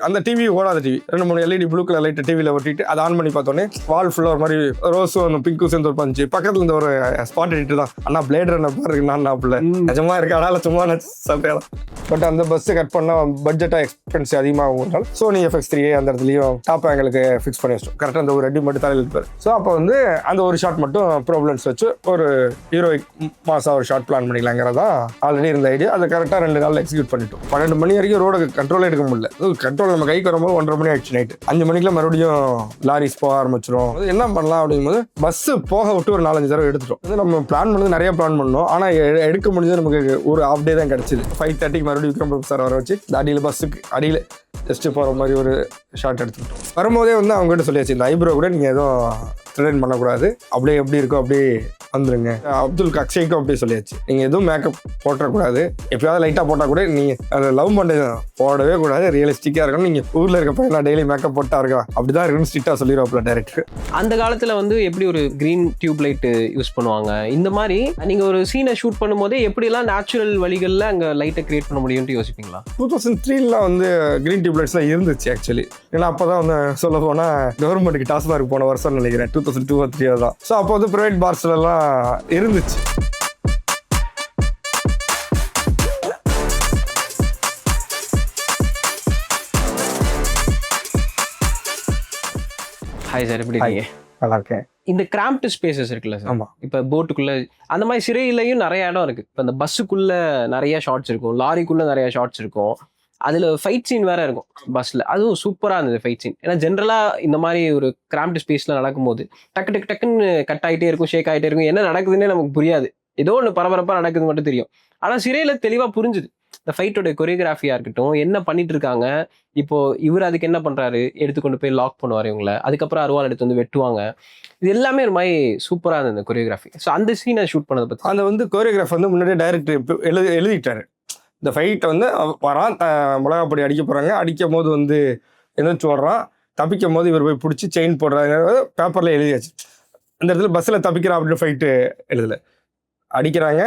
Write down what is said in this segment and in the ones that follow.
அந்த டிவி ஓடாத TV 2-3 LED blue colour light டிவியில் ஒட்டிட்டு அதை ஆன் பண்ணி பார்த்தோன்னே வால் ஃபுல்லாக ஒரு மாதிரி ரோஸும் பிங்க்கும் சேர்ந்து ஒரு பஞ்சு பக்கத்தில் இந்த ஒரு ஸ்பாட் எடிட்டு தான் அண்ணா பிளேட் ரன்னர் பாருங்க நான் பிள்ளை நிஜமா இருக்கு அதனால சும்மா சொல்றேன். பட் அந்த பஸ் கட் பண்ணால் பட்ஜெட்டாக எக்ஸ்பென்ஸ் அதிகமாகிறதுனால Sony FX3A அந்த இடத்துலையும் டாப் ஆங்கிளுக்கு ஃபிக்ஸ் பண்ணி வச்சிட்டோம். கரெக்டாக அந்த ஒரு ரெடி மட்டும் தலையில் இருப்பார். ஸோ அப்போ வந்து அந்த ஒரு ஷாட் மட்டும் ப்ராப்ளம்ஸ் வச்சு ஒரு ஹீரோயிக் மாசா ஒரு ஷாட் பிளான் பண்ணிக்கலாங்கிறதா ஆல்ரெடி இருந்த ஐடியா. அதை கரெக்டாக 2 நாள் எக்ஸிக்யூட் பண்ணிட்டோம். 12 மணி வரைக்கும் ரோட கண்ட்ரோல் எடுக்க முடியல. கண்ட்ரோல் நம்ம கைக்கு வரும்போது 1:30 மணி ஆயிடுச்சு. நைட்டு 5 மணிக்குலாம் மறுபடியும் லாரிஸ் போக ஆரம்பிச்சிடும். என்ன பண்ணலாம் அப்படிங்கும்போது பஸ் போக விட்டு ஒரு 4-5 தடவை எடுத்துட்டோம். இது நம்ம பிளான் பண்ணது நிறைய பிளான் பண்ணோம். ஆனால் எடுக்க முடிஞ்சது நமக்கு ஒரு ஹாஃப் டே தான் கிடச்சிது. 5:30 மறுபடியும் விக்ரம் பிரபு சார் வர வச்சு இந்த அடியில் பஸ்ஸுக்கு அடியில் ஜஸ்ட்டு போகிற மாதிரி ஒரு ஷார்ட் எடுத்துக்கிட்டோம். வரும்போதே வந்து அவங்ககிட்ட சொல்லியாச்சு இந்த ஐப்ரோ கூட நீங்கள் எதுவும் த்ரெட் பண்ணக்கூடாது, அப்படியே எப்படி இருக்கோ அப்படியே வந்துருங்க. அப்துல் அக்ஷய்க்கும் அப்படியே சொல்லியாச்சு நீங்கள் எதுவும் மேக்கப் போட்டக்கூடாது, எப்பயாவது லைட்டாக போட்டால் கூட நீங்கள் அதை லவ் பண்ண போடவே கூடாது, ரியலிஸ்டிக்காக இருக்கணும். நீங்கள் ஊரில் இருக்க பையன் டெய்லி மேக்கப் போட்டா இருக்கா அப்படி தான் இருக்குன்னு ஸ்ட்ரிக்டாக சொல்லிடுவாப்புல டேரக்டர். அந்த காலத்தில் வந்து எப்படி ஒரு க்ரீன் டியூப் லைட்டு யூஸ் பண்ணுவாங்க, இந்த மாதிரி நீங்கள் ஒரு சீனை ஷூட் பண்ணும்போதே எப்படிலாம் நேச்சுரல் வழிகளில் அங்கே லைட்டை கிரியேட் பண்ண முடியும்னு யோசிப்பீங்களா? 2003 வந்து க்ரீன் டியூப் லைட்ஸ்லாம் இருந்துச்சு ஆக்சுவலி. ஏன்னா அப்போ தான் வந்து சொல்ல போனால் கவர்மெண்ட்டுக்கு டாஸ்மார்க் போன வருஷம்னு நினைக்கிறேன் 2002 or 2003 தான். ஸோ அப்போ வந்து ப்ரைவேட் பார்ஸ்லாம் இருந்துச்சு. ஹாய் சார், எப்படி இருக்கீங்க? நல்லா இருக்கேன். இந்த கிராம்ப்டு ஸ்பேசஸ் இருக்குல்ல சார், ஆமாம். இப்போ போட்டுக்குள்ளே அந்த மாதிரி சிறையிலையும் நிறைய இடம் இருக்குது. இப்போ இந்த பஸ்ஸுக்குள்ளே நிறைய ஷார்ட்ஸ் இருக்கும், லாரிக்குள்ளே நிறைய ஷார்ட்ஸ் இருக்கும், அதில் ஃபைட் சீன் வேறு இருக்கும் பஸ்ஸில். அதுவும் சூப்பராக இருந்தது ஃபைட் சீன். ஏன்னா ஜென்ரலாக இந்த மாதிரி ஒரு கிராம்ப்டு ஸ்பேஸில் நடக்கும்போது டக்குன்னு கட் ஆகிட்டே இருக்கும், ஷேக் ஆகிட்டே இருக்கும், என்ன நடக்குதுன்னே நமக்கு புரியாது. ஏதோ ஒன்று பரபரப்பாக நடக்குது மட்டும் தெரியும். ஆனால் சிறையில் தெளிவாக புரிஞ்சுது இந்த ஃபைட்டோட கொரியோகிராஃபியாக இருக்கட்டும், என்ன பண்ணிட்டு இருக்காங்க. இப்போ இவர் அதுக்கு என்ன பண்ணுறாரு, எடுத்துக்கொண்டு போய் லாக் பண்ணுவார் இவங்களை, அதுக்கப்புறம் அருவாள் எடுத்து வந்து வெட்டுவாங்க. இது எல்லாமே ஒரு மாதிரி சூப்பராக இருந்தது இந்த கொரியோகிராஃபி. ஸோ அந்த சீனை ஷூட் பண்ணதை பற்றி அந்த வந்து கொரியோகிராஃப் வந்து முன்னாடியே டைரக்டர் எழுதிட்டாரு. இந்த ஃபைட்டை வந்து வரான், மிளகாப்பொடி அடிக்க போகிறாங்க, அடிக்கும் போது வந்து எந்திரிச்சு ஓடுறான், தப்பிக்கும் போது இவர் போய் பிடிச்சி செயின் போடுறாங்க, பேப்பரில் எழுதியாச்சு. இந்த இடத்துல பஸ்ஸில் தப்பிக்கிறான் அப்படின்னு ஃபைட்டு எழுதலை. அடிக்கிறாங்க,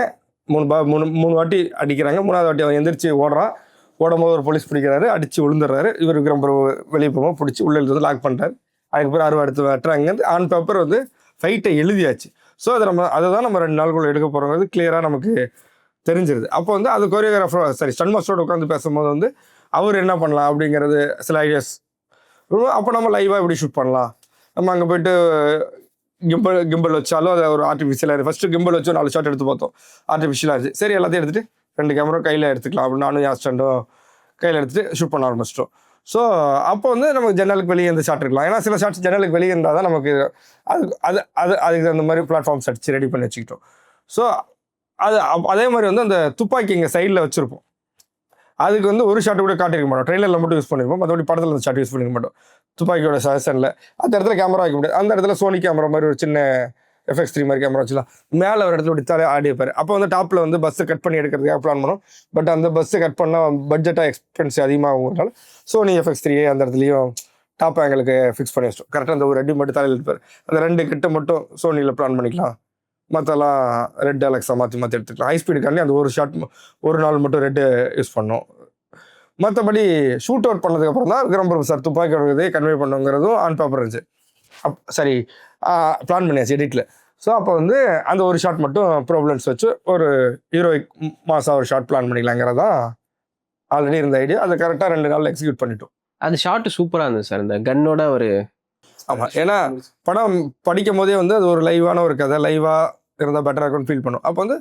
3 வாட்டி அடிக்கிறாங்க, 3வது வாட்டி அவன் எந்திரிச்சு ஓடுறான், ஓடும்போது ஒரு போலீஸ் பிடிக்கிறாரு, அடித்து விழுந்துடுறாரு. இவர் விக்ரம் பிரபு வெளியே போகும்போது பிடிச்சி உள்ளே எழுதி லாக் பண்ணுறாரு. அதுக்கப்புறம் அறுவை எடுத்து வெட்டுறாங்க. ஆன் பேப்பர் வந்து ஃபைட்டை எழுதியாச்சு. ஸோ அதை தான் நம்ம 2 நாளுக்குள்ள எடுக்க போகிறோங்கிறது கிளியராக நமக்கு தெரிஞ்சிருது. அப்போ வந்து அது கொரியோகிராஃபர் ஸ்டன் மாஸ்டரோட உட்காந்து பேசும்போது வந்து அவர் என்ன பண்ணலாம் அப்படிங்கிறது சில ஐடியாஸ். அப்போ நம்ம லைவாக எப்படி ஷூட் பண்ணலாம், நம்ம அங்கே போய்ட்டு கிம்பல் வச்சாலும் அதை ஒரு ஆர்டிஃபிஷியலாக இருக்குது. ஃபஸ்ட்டு கிம்பல் வச்சு 4 ஷாட் எடுத்து பார்த்தோம், ஆர்டிஃபிஷியலாக இருந்துச்சு. சரி எல்லாத்தையும் எடுத்துகிட்டு 2 கேமரா கையில் எடுத்துக்கலாம் அப்படின்னு நானும் என் ஸ்டாண்டும் கையில் எடுத்துகிட்டு ஷூட் பண்ண ஆரம்பிச்சிட்டோம். ஸோ அப்போ வந்து நமக்கு ஜன்னலுக்கு வெளியே இந்த ஷாட் இருக்கலாம். ஏன்னா சில ஷாட்ஸ் ஜன்னலுக்கு வெளியே இருந்தால் தான் நமக்கு அதுக்கு அந்த மாதிரி பிளாட்ஃபார்ம்ஸ் அடிச்சு ரெடி பண்ணி வச்சுக்கிட்டோம். ஸோ அதே மாதிரி வந்து அந்த துப்பாக்கி இங்கே சைடில் வச்சுருப்போம். அதுக்கு வந்து ஒரு ஷாட் கூட காட்டியிருக்க மாட்டோம், ட்ரெயிலரில் மட்டும் யூஸ் பண்ணியிருப்போம், மற்றபடி படத்தில் அந்த ஷாட் யூஸ் பண்ணிக்க மாட்டோம். துப்பாக்கியோட சஜஷனில் அந்த இடத்துல கேமரா வைக்க முடியாது. அந்த இடத்துல சோனி கேமரா மாதிரி ஒரு சின்ன FX3 மாதிரி கேமரா வச்சுலாம் மேலே ஒரு இடத்துல இப்படி ஆடிப்பார். அப்போ வந்து டாப்பில் வந்து பஸ்ஸை கட் பண்ணி எடுக்கிறதுக்காக பிளான் பண்ணோம். பட் அந்த பஸ்ஸை கட் பண்ணால் பட்ஜெட்டாக எக்ஸ்பென்ஸ் அதிகமாகிறதுனால Sony FX3A அந்த இடத்துலையும் டாப் ஆங்கிளுக்கு ஃபிக்ஸ் பண்ணி வச்சிட்டோம். கரெக்டாக அந்த ஒரு ரெடி மட்டும் தலையில் இருப்பார். அந்த 2 கிட்ட மட்டும் சோனியில் பிளான் பண்ணிக்கலாம், மற்றெல்லாம் ரெட் அலெக்ஸா மாற்றி எடுத்துக்கலாம். ஹை ஸ்பீடுக்காண்டி அந்த ஒரு ஷாட் ஒரு நாள் மட்டும் ரெட்டு யூஸ் பண்ணோம். மற்றபடி ஷூட் அவுட் பண்ணதுக்கப்புறம் தான் விக்ரம் பிரபு சார் துப்பாக்கி கன்வே பண்ணுங்கிறதும் ஆன் பேப்பர் இருந்துச்சு. பிளான் பண்ணியாச்சு எடிட்டில். ஸோ அப்போ வந்து அந்த ஒரு ஷாட் மட்டும் ப்ராப்ளம்ஸ் வச்சு ஒரு ஹீரோயிக் மாசா ஒரு ஷாட் பிளான் பண்ணிக்கலாங்கிறதா ஆல்ரெடி இருந்த ஐடியா. அதை கரெக்டாக 2 நாள் எக்ஸிக்யூட் பண்ணிட்டோம். அந்த ஷாட்டு சூப்பராக இருந்தது சார், இந்த கன்னோட ஒரு. ஆமாம், ஏன்னா படம் படிக்கும் போதே வந்து அது ஒரு லைவான ஒரு கதை, லைவாக இருந்தால் பெட்டராக இருக்கும்னு ஃபீல் பண்ணும். அப்போ வந்து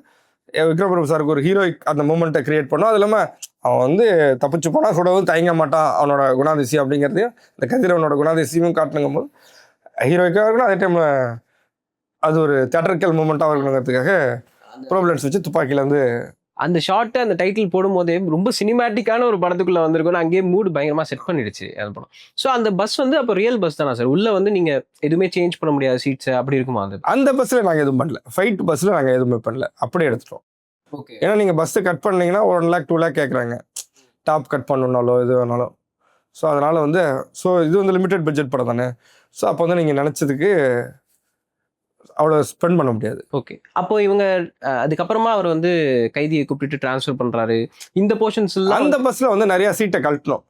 விக்ரம் பிரபு சாருக்கு ஒரு ஹீரோயிக் அந்த மூமெண்ட்டை கிரியேட் பண்ணோம். அது இல்லாமல் அவன் வந்து தப்பிச்சு போனால் கூட வந்து தயங்க மாட்டான், அவனோட குணாதிசயம் அப்படிங்கிறதையும் இந்த கதிரவனோட குணாதிசயமும் காட்டணுங்கும் போது ஹீரோயிக்காக இருக்கணும். அதே டைமில் அது ஒரு தியேட்டரிக்கல் மூமெண்ட்டாக இருக்கணுங்கிறதுக்காக ப்ராப்ளம்ஸ் வச்சு துப்பாக்கியிலேருந்து அந்த ஷார்ட்டு அந்த டைட்டில் போடும்போதே ரொம்ப சினிமேட்டிக்கான ஒரு படத்துக்குள்ளே வந்திருக்கும். அங்கேயே மூடு பயங்கரமாக செட் பண்ணிடுச்சு அந்த படம். ஸோ அந்த பஸ் வந்து அப்போ ரியல் பஸ் தானா சார்? உள்ளே வந்து நீங்கள் எதுவுமே சேஞ்ச் பண்ண முடியாது சீட்ஸை, அப்படி இருக்குமா? அந்த பஸ்ஸில் நாங்கள் எதுவும் பண்ணல, ஃபைட் பஸ்ஸில் நாங்கள் எதுவுமே பண்ணல, அப்படியே எடுத்துட்டோம். ஓகே. ஏன்னா நீங்கள் பஸ்ஸை கட் பண்ணீங்கன்னா 1 lakh 2 lakh கேட்குறாங்க, டாப் கட் பண்ணணுன்னாலோ எது வேணாலும். ஸோ அதனால் வந்து இது வந்து லிமிடெட் பட்ஜெட் படம் தானே. ஸோ அப்போ வந்து நீங்கள் நினச்சதுக்கு அவ்வளோ ஸ்பெண்ட் பண்ண முடியாது. ஓகே. அப்போ இவங்க அதுக்கப்புறமா அவர் வந்து கைதியை கூப்பிட்டு ட்ரான்ஸ்ஃபர் பண்ணுறாரு. இந்த போர்ஷன்ஸ் அந்த பஸ்ஸில் வந்து நிறையா சீட்டை கழட்டணும்.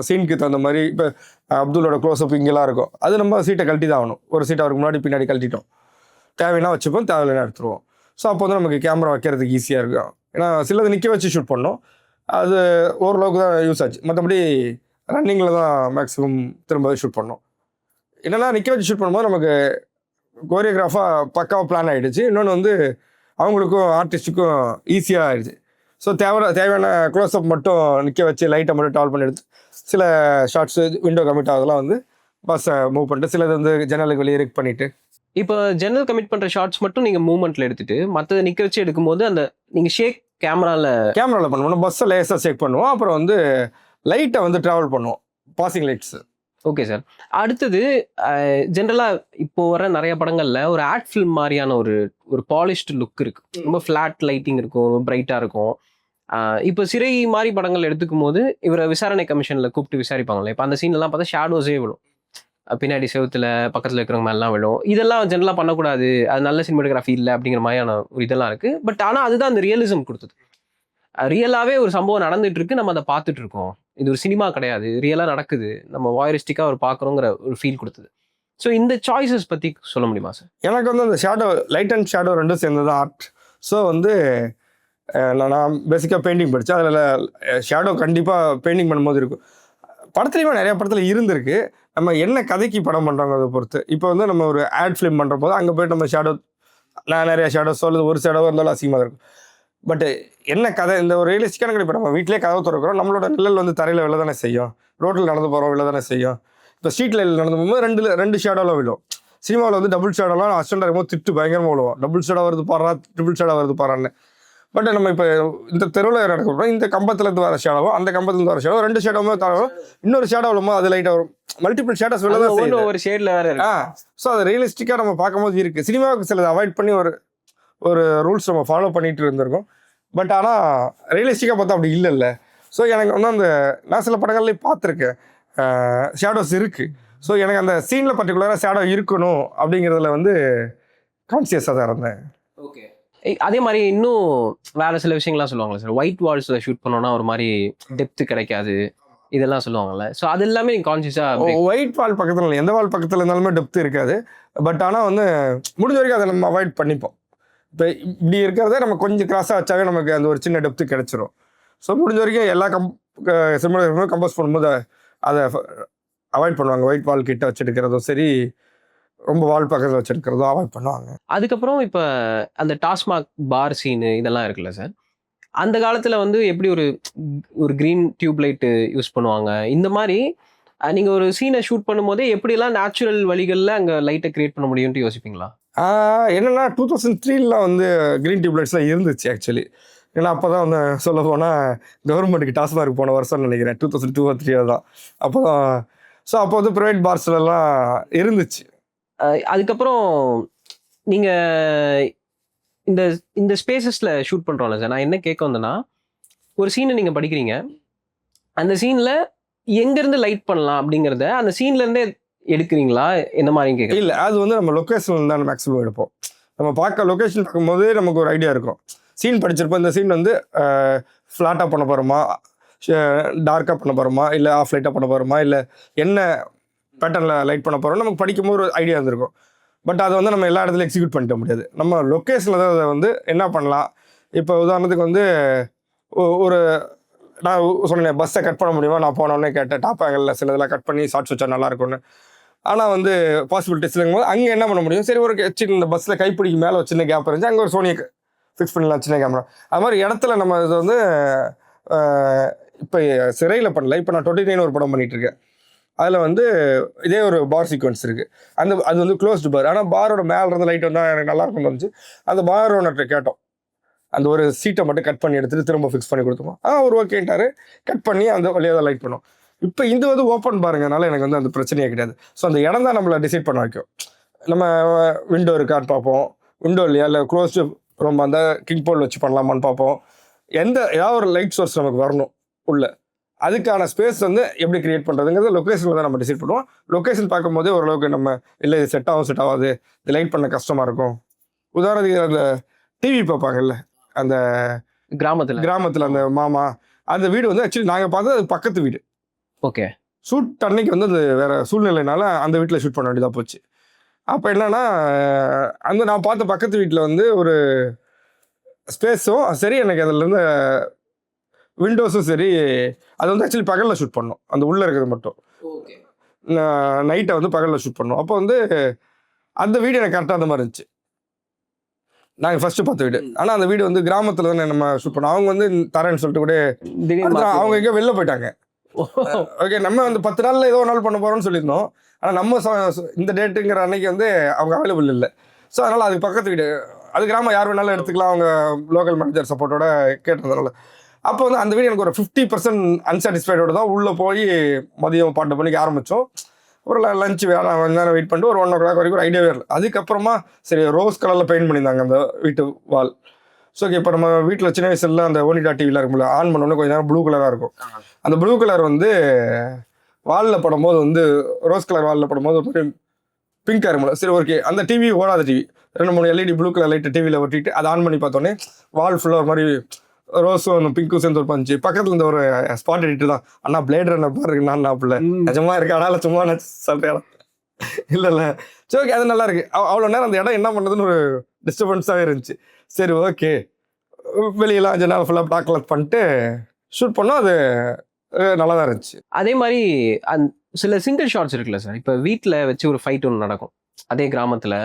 சீனுக்கு தகுந்த மாதிரி இப்போ அப்துல்லோட க்ளோஸ்அப் இங்கெல்லாம் இருக்கும், அது நம்ம சீட்டை கழட்டி தான் ஆகணும். ஒரு சீட்டை அவருக்கு முன்னாடி பின்னாடி கழட்டிட்டோம், தேவைன்னா வச்சுப்போம், தேவையில்லைன்னா எடுத்துருவோம். ஸோ அப்போ வந்து நமக்கு கேமரா வைக்கிறதுக்கு ஈஸியாக இருக்கும். ஏன்னா சிலது நிற்க வச்சு ஷூட் பண்ணோம், அது ஓரளவுக்கு தான் யூஸ் ஆச்சு. மற்றபடி ரன்னிங்கில் தான் மேக்ஸிமம் திரும்ப ஷூட் பண்ணோம். என்னென்னா நிற்க வச்சு ஷூட் பண்ணும்போது நமக்கு கோரியோகிராஃபாக பக்காவாக பிளான் ஆகிடுச்சு. இன்னொன்று வந்து அவங்களுக்கும் ஆர்டிஸ்ட்டுக்கும் ஈஸியாக ஆகிடுச்சு. ஸோ தேவையான க்ளோஸ்அப் மட்டும் நிற்க வச்சு லைட்டை மட்டும் டால் பண்ணி எடுத்து சில ஷார்ட்ஸு விண்டோ கமிட் ஆகுதெல்லாம் வந்து பஸ்ஸை மூவ் பண்ணிட்டு சிலது வந்து ஜன்னலுக்கு வெளியே ரிக் பண்ணிவிட்டு. இப்போ ஜன்னல் கமிட் பண்ணுற ஷார்ட்ஸ் மட்டும் நீங்கள் மூவ்மெண்ட்டில் எடுத்துகிட்டு மற்றதை நிற்க வச்சு எடுக்கும்போது அந்த நீங்கள் ஷேக் கேமராவில் பண்ணுவோம், பஸ்ஸை லேஸாக ஷேக் பண்ணுவோம். அப்புறம் வந்து லைட்டை வந்து ட்ராவல் பண்ணுவோம், பாசிங் லைட்ஸு. Okay sir. அடுத்தது ஜென்ரலாக இப்போ வர நிறைய படங்களில் ஒரு ஆட் ஃபில்ம் மாதிரியான ஒரு பாலிஷ்டு லுக் இருக்குது. ரொம்ப ஃப்ளாட் லைட்டிங் இருக்கும், ரொம்ப பிரைட்டாக இருக்கும். இப்போ சிறை மாதிரி படங்கள் எடுத்துக்கும் போது இவரை விசாரணை கமிஷனில் கூப்பிட்டு விசாரிப்பாங்களே, இப்போ அந்த சீன்லாம் பார்த்தா ஷேடோஸே விழும், பின்னாடி செவுத்துல பக்கத்தில் இருக்கிறவங்க மேலாம் விழும். இதெல்லாம் ஜென்ரலாக பண்ணக்கூடாது, அது நல்ல சினிமாட்டோகிராஃபி இல்லை அப்படிங்கிற மாதிரியான ஒரு இதெல்லாம் இருக்குது. பட் ஆனால் அதுதான் அந்த ரியலிசம் கொடுத்தது. ரியலாகவே ஒரு சம்பவம் நடந்துட்டு இருக்கு, நம்ம அதை பார்த்துட்டு இருக்கோம். இது ஒரு சினிமா கிடையாது, ரியலாக நடக்குது, நம்ம வாயரிஸ்டிக்காக ஒரு பார்க்குறோங்கிற ஒரு ஃபீல் கொடுத்தது. ஸோ இந்த சாய்ஸஸ் பற்றி சொல்ல முடியுமா சார்? எனக்கு வந்து அந்த ஷேடோ, லைட் அண்ட் ஷேடோ ரெண்டும் சேர்ந்தது தான் ஆர்ட். ஸோ வந்து நான் பேசிக்காக பெயிண்டிங் படித்தேன், அதில் ஷேடோ கண்டிப்பாக பெயிண்டிங் பண்ணும்போது இருக்கும். படத்துலையுமே நிறையா படத்தில் இருந்திருக்கு. நம்ம என்ன கதைக்கு படம் பண்ணுறோங்க அதை பொறுத்து. இப்போ வந்து நம்ம ஒரு ஆட் ஃபிலிம் பண்ணுற போது அங்கே போய்ட்டு நம்ம ஷேடோ, நான் நிறையா ஷேடோ சொல்லுது, ஒரு ஷேடோ இருந்தாலும் அசிங்கமாக இருக்கும். பட் என்ன கதை, இந்த ஒரு ரியலிஸ்டிக்கான கதை. இப்போ நம்ம வீட்டிலே கதவை திறக்கிறோம், நம்மளோட நிழல் வந்து தரையில் விழ தானே செய்யும், ரோட்டில் நடந்து போகிறோம் விழ தானே செய்யும். இப்போ ஸ்ட்ரீட் லைனில் நடந்து போகும்போது ரெண்டு ஷேடோலாம் விழும். சினிமாவில் வந்து டபுள் ஷேடோலாம் அசிஸ்டண்டாக இருக்கும்போது திட்டு பயங்கரமாக விழுவோம், டபுள் ஷேடோ வருது பாடுறா, ட்ரிபிள் ஷேடோ வருது பாடுறான்னு. பட் நம்ம இப்போ இந்த தெருவில் நடக்கிறோம், இந்த கம்பத்துலேருந்து வர ஷேடோ, அந்த கம்பத்துலேருந்து வர ஷேடோ, ரெண்டு ஷேடோவுமே தரும், இன்னொரு ஷேடோ விழுமோ அது லைட்டாக வரும். மல்டிபிள் ஷேடோஸ் விழ தான் செய்யும், ஒரு ஷேடில் வேறு. ஸோ அது ரியலிஸ்டிக்காக நம்ம பார்க்கும்போது இருக்குது. சினிமாவுக்கு சிலதை அவாய்ட் பண்ணி ஒரு ரூல்ஸ் நம்ம ஃபாலோ பண்ணிட்டு இருந்திருக்கோம். பட் ஆனால் ரியலிஸ்டிக்காக பார்த்தா அப்படி இல்லைல்ல. ஸோ எனக்கு வந்து நான் சில படங்கள்லேயும் பார்த்துருக்கேன், ஷேடோஸ் இருக்குது. ஸோ எனக்கு அந்த சீனில் பர்டிகுலராக ஷேடோ இருக்கணும் அப்படிங்கிறதுல வந்து கான்சியஸாக தான் இருந்தேன். ஓகே. அதே மாதிரி இன்னும் வேறு சில விஷயங்கள்லாம் சொல்லுவாங்களே சார், ஒயிட் வால்ஸில் ஷூட் பண்ணோன்னா ஒரு மாதிரி டெப்த்து கிடைக்காது, இதெல்லாம் சொல்லுவாங்கல்ல. ஸோ அது எல்லாமே நீங்கள் கான்சியஸாக. ஒயிட் வால் பக்கத்தில் இல்லை, எந்த வால் பக்கத்தில் இருந்தாலுமே டெப்த்து இருக்காது. பட் ஆனால் வந்து முடிஞ்ச வரைக்கும் அதை நம்ம அவாய்ட் பண்ணிப்போம். இப்போ இப்படி இருக்கிறத நம்ம கொஞ்சம் கிராஸாக வச்சாவே நமக்கு அந்த ஒரு சின்ன டெப்த்து கிடச்சிரும். ஸோ முடிஞ்ச வரைக்கும் எல்லா சினிமா கம்போஸ் பண்ணும்போது அதை அவாய்ட் பண்ணுவாங்க. ஒயிட் வால் கிட்ட வச்சுருக்கிறதும் சரி, ரொம்ப வால் பக்கத்தில் வச்சுருக்கிறதும் அவாய்ட் பண்ணுவாங்க. அதுக்கப்புறம் இப்போ அந்த டாஸ்மாக் பார் சீனு இதெல்லாம் இருக்குல்ல சார், அந்த காலத்தில் வந்து எப்படி ஒரு க்ரீன் டியூப் லைட்டு யூஸ் பண்ணுவாங்க, இந்த மாதிரி நீங்கள் ஒரு சீனை ஷூட் பண்ணும்போதே எப்படியெல்லாம் நேச்சுரல் வழிகளில் அங்கே லைட்டை க்ரியேட் பண்ண முடியும்ட்டு யோசிப்பீங்களா? என்னென்னா 2003 வந்து க்ரீன் டியூப் லைட்ஸ்லாம் இருந்துச்சு ஆக்சுவலி. ஏன்னா அப்போ தான் வந்து சொல்ல போனால் கவர்மெண்ட்டுக்கு டாஸ்மார்க் போன வருஷம்னு நினைக்கிறேன், 2002 or 2003 தான். அப்போ தான் ஸோ அப்போ வந்து ப்ரைவேட் பார்ஸ்லலாம் இருந்துச்சு. அதுக்கப்புறம் நீங்கள் இந்த ஸ்பேசஸில் ஷூட் பண்ணுறோம்ல சார், நான் என்ன கேட்க வந்தேன்னா, ஒரு சீனை நீங்கள் படிக்கிறீங்க, அந்த சீனில் எங்கேருந்து லைட் பண்ணலாம் அப்படிங்கிறத அந்த சீன்லேருந்தே எடுக்கிறீங்களா, என்ன மாதிரி கேட்குறேன்? இல்லை, அது வந்து நம்ம லொக்கேஷன் தான் மேக்ஸிமம் எடுப்போம். நம்ம பார்க்க லொக்கேஷன் பார்க்கும்போதே நமக்கு ஒரு ஐடியா இருக்கும். சீன் படிச்சிருப்போம், இந்த சீன் வந்து ஃப்ளாட்டாக பண்ண போகிறோமா, டார்க்காக பண்ண போகிறோமா, இல்லை ஆஃப் லைட்டாக பண்ண போகிறோமா, இல்லை என்ன பேட்டர்னில் லைட் பண்ண போகிறோம், நமக்கு படிக்கும்போது ஒரு ஐடியா இருந்திருக்கும். பட் அதை வந்து நம்ம எல்லா இடத்துலையும் எக்ஸிக்யூட் பண்ணிக்க முடியாது. நம்ம லொக்கேஷனில் தான் அதை வந்து என்ன பண்ணலாம். இப்போ உதாரணத்துக்கு வந்து ஒரு நான் சொன்னேன், பஸ்ஸை கட் பண்ண முடியுமா, நான் போனோடனே கேட்டேன், டாப் ஆங்கிளில் சில இதெல்லாம் கட் பண்ணி ஷார்ட்ஸ் வச்சா நல்லாயிருக்கும்னு. ஆனால் வந்து பாசிபிலிட்டிஸ் இல்லைங்கும்போது அங்கே என்ன பண்ண முடியும், சரி ஒரு சின்ன இந்த பஸ்ஸில் கைப்பிடிக்கு மேலே ஒரு சின்ன கேப் இருந்துச்சு, அங்கே ஒரு சோனியை ஃபிக்ஸ் பண்ணிடலாம், சின்ன கேமரா. அது மாதிரி இடத்துல நம்ம இது வந்து இப்போ சிறையில் பண்ணல, இப்போ நான் 29 ஒரு படம் பண்ணிகிட்ருக்கேன். அதில் வந்து இதே ஒரு பார் சீக்வன்ஸ் இருக்குது. அது வந்து க்ளோஸ்டு பார், ஆனால் பாரோட மேலே இருந்து லைட் வந்தால் எனக்கு நல்லாயிருக்கும்னு வந்துச்சு. அந்த பார் ஓனர்கிட்ட கேட்டோம், அந்த ஒரு சீட்டை மட்டும் கட் பண்ணி எடுத்துகிட்டு திரும்ப ஃபிக்ஸ் பண்ணி கொடுத்தோம். ஒரு ஓகேன்ட்டாரு, கட் பண்ணி அந்த வழியாக தான் லைட் பண்ணோம். இப்போ இது வந்து ஓப்பன் பாருங்கனால எனக்கு வந்து அந்த பிரச்சனையே கிடையாது. ஸோ அந்த இடம் தான் நம்மளை டிசைட் பண்ண வைக்கும். நம்ம விண்டோ இருக்கான்னு பார்ப்போம், விண்டோ இல்லையா, இல்லை க்ளோஸ்டு ரொம்ப அந்த கிங் போல் வச்சு பண்ணலாமான்னு பார்ப்போம். ஏதாவது ஒரு லைட் சோர்ஸ் நமக்கு வரணும் உள்ள, அதுக்கான ஸ்பேஸ் வந்து எப்படி கிரியேட் பண்ணுறதுங்கிறது லொக்கேஷனில் தான் நம்ம டிசைட் பண்ணுவோம். லொக்கேஷன் பார்க்கும்போதே ஓரளவுக்கு நம்ம இல்லை இது செட் ஆகாது, இது லைட் பண்ண கஷ்டமாக இருக்கும். உதாரணத்துக்கு அந்த டிவி பார்ப்பாங்கல்ல, அந்த கிராமத்தில் அந்த மாமா, அந்த வீடு வந்து ஆக்சுவலி நாங்கள் பார்த்தது அது பக்கத்து வீடு, ஓகே. ஷூட் அன்னைக்கு வந்து அது வேற சூழ்நிலைனால அந்த வீட்டில் ஷூட் பண்ண வேண்டியதாக போச்சு. அப்போ என்னன்னா அந்த நான் பார்த்த பக்கத்து வீட்டில் வந்து ஒரு ஸ்பேஸும் சரி, எனக்கு அதுலேருந்து விண்டோஸும் சரி, அது வந்து ஆக்சுவலி பகலில் ஷூட் பண்ணோம். அந்த உள்ளே இருக்கிறது மட்டும் ஓகே. நைட்டை வந்து பகலில் ஷூட் பண்ணோம். அப்போ வந்து அந்த வீடு எனக்கு கரெக்டாக அந்த மாதிரி இருந்துச்சு. நாங்கள் ஃபர்ஸ்ட் பார்த்த வீடு. ஆனால் அந்த வீடு வந்து கிராமத்தில் தானே நம்ம ஷூட் பண்ணோம். அவங்க வந்து தரேன்னு சொல்லிட்டு கூட திடீர்னு அவங்க எங்கேயோ வெளில போயிட்டாங்க. ஓகே, நம்ம வந்து 10 நாளில் ஏதோ ஒரு நாள் பண்ண போகிறோம்னு சொல்லியிருந்தோம். ஆனால் நம்ம இந்த டேட்டுங்கிற அன்னைக்கு வந்து அவங்க அவைலபிள் இல்லை. ஸோ அதனால் அதுக்கு பக்கத்து வீடு, அது கிராமம், யார் வேணாலும் எடுத்துக்கலாம், அவங்க லோக்கல் மேனேஜர் சப்போர்ட்டோட கேட்டதுனால. அப்போ வந்து அந்த வீடு எனக்கு ஒரு 50% அன்சாட்டிஸ்ஃபைடோடு தான் உள்ளே போய் மதியம் 12 மணிக்கு ஆரம்பித்தோம். ஒரு லஞ்ச் வேணாம், கொஞ்ச நேரம் வெயிட் பண்ணிட்டு ஒரு 1 o'clock வரைக்கும் ஒரு ஐடியாவே இல்லை. அதுக்கப்புறமா சரி ரோஸ் கலரில் பெயிண்ட் பண்ணியிருந்தாங்க அந்த வீட்டு வால். ஸோ ஓகே, இப்போ நம்ம வீட்டில் சின்ன வயசுல அந்த ஓனிடா டிவியில் இருக்கும்ல, ஆன் பண்ணோன்னே கொஞ்சம் நேரம் ப்ளூ கலராக இருக்கும். அந்த ப்ளூ கலர் வந்து வாலில் படும்போது வந்து ரோஸ் கலர் வாலில் படும்போது ஒரு பிங்காக இருக்கும்ல. சரி ஓகே, அந்த டிவி ஓடாத TV 2-3 LED blue colour light டிவியில் ஒட்டிட்டு அதை ஆன் பண்ணி பார்த்தோன்னே வால் ஃபுல்லாக ஒரு மாதிரி ரோஸும் பிங்க்கும் சேர்ந்து ஒரு பஞ்சு. பக்கத்தில் இந்த ஒரு ஸ்பாட் எடிட்டு தான், அண்ணா பிளேட் ரன்னர் பாருங்க, நான் நாப்பில் நிஜமா இருக்கு, ஆனால் சும்மா நான் சொல்கிறேன் இல்லை. சரி ஓகே, அது நல்லா இருக்கு. அவ்வளோ நேரம் அந்த இடம் என்ன பண்ணுறதுன்னு ஒரு டிஸ்டர்பன்ஸாகவே இருந்துச்சு. சரி ஓகே, வெளியெல்லாம் 5 நாள் ஃபுல்லாக டாக்லெட் பண்ணிட்டு ஷூட் பண்ணோம். அது நல்லா தான் இருந்துச்சு. அதே மாதிரி சில சிங்கிள் ஷாட்ஸ் இருக்குல்ல சார், இப்போ வீட்டில் வச்சு ஒரு ஃபைட் ஒன்று நடக்கும். அதே கிராமத்தில்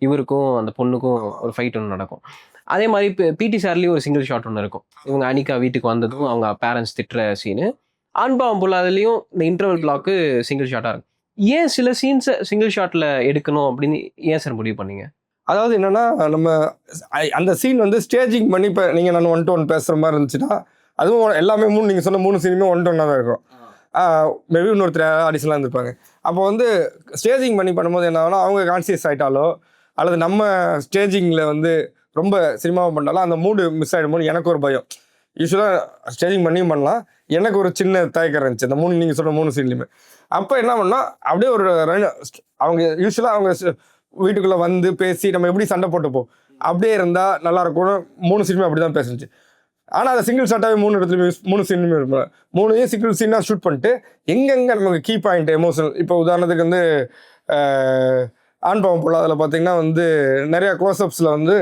இவருக்கும் அந்த பொண்ணுக்கும் ஒரு ஃபைட் ஒன்று நடக்கும். அதே மாதிரி இப்போ பிடி சார்லேயும் ஒரு சிங்கிள் ஷாட் ஒன்று இருக்கும். இவங்க அனிகா வீட்டுக்கு வந்ததும் அவங்க பேரண்ட்ஸ் திட்டுற சீனு. ஆண்பாவம் பொல்லாதலையும் இந்த இன்டர்வல் பிளாக்கு சிங்கிள் ஷாட்டாக இருக்கும். ஏன் சில சீன்ஸை சிங்கிள் ஷாட்டில் எடுக்கணும் அப்படின்னு ஏன் சார் முடிவு பண்ணீங்க? அதாவது என்னன்னா, நம்ம அந்த சீன் வந்து ஸ்டேஜிங் பண்ணி, இப்போ நீங்கள் நான் 1-to-1 பேசுகிற மாதிரி இருந்துச்சுன்னா, அதுவும் எல்லாமே நீங்கள் சொன்ன 3 சீனுமே 1-to-1 தான் இருக்கும். மேபி இன்னொருத்தர் ஆடிஷன்லாம் இருந்திருப்பாங்க. அப்போ வந்து ஸ்டேஜிங் பண்ணி பண்ணும்போது என்ன ஆகுனா, அவங்க கான்சியஸ் ஆகிட்டாலோ அல்லது நம்ம ஸ்டேஜிங்கில் வந்து ரொம்ப சினிமாவை பண்ணாலும் அந்த மூடு மிஸ் ஆகிடுமோன்னு எனக்கு ஒரு பயம். யூஸ்வலாக ஸ்டேஜிங் பண்ணியும் பண்ணலாம், எனக்கு ஒரு சின்ன தயக்கம் இருந்துச்சு இந்த நீங்கள் சொன்ன 3 சீன்லையுமே. அப்போ என்ன பண்ணால் அப்படியே ஒரு அவங்க யூஸ்வலாக அவங்க வீட்டுக்குள்ளே வந்து பேசி நம்ம எப்படி சண்டை போட்டுப்போம் அப்படியே இருந்தால் நல்லாயிருக்கும். 3 சீனுமே அப்படி தான் பேசுச்சு. ஆனால் அதை சிங்கிள் ஷாட்டாகவே 3 இடத்துலையுமே 3 சீனுமே இருக்கும். 3 சிங்கிள் சீனாக ஷூட் பண்ணிட்டு எங்கெங்கே நமக்கு கீ பாயிண்ட் எமோஷனல், இப்போ உதாரணத்துக்கு வந்து ஆண்பாவம் போல அதில் பார்த்தீங்கன்னா வந்து நிறையா க்ளோஸ்அப்ஸில் வந்து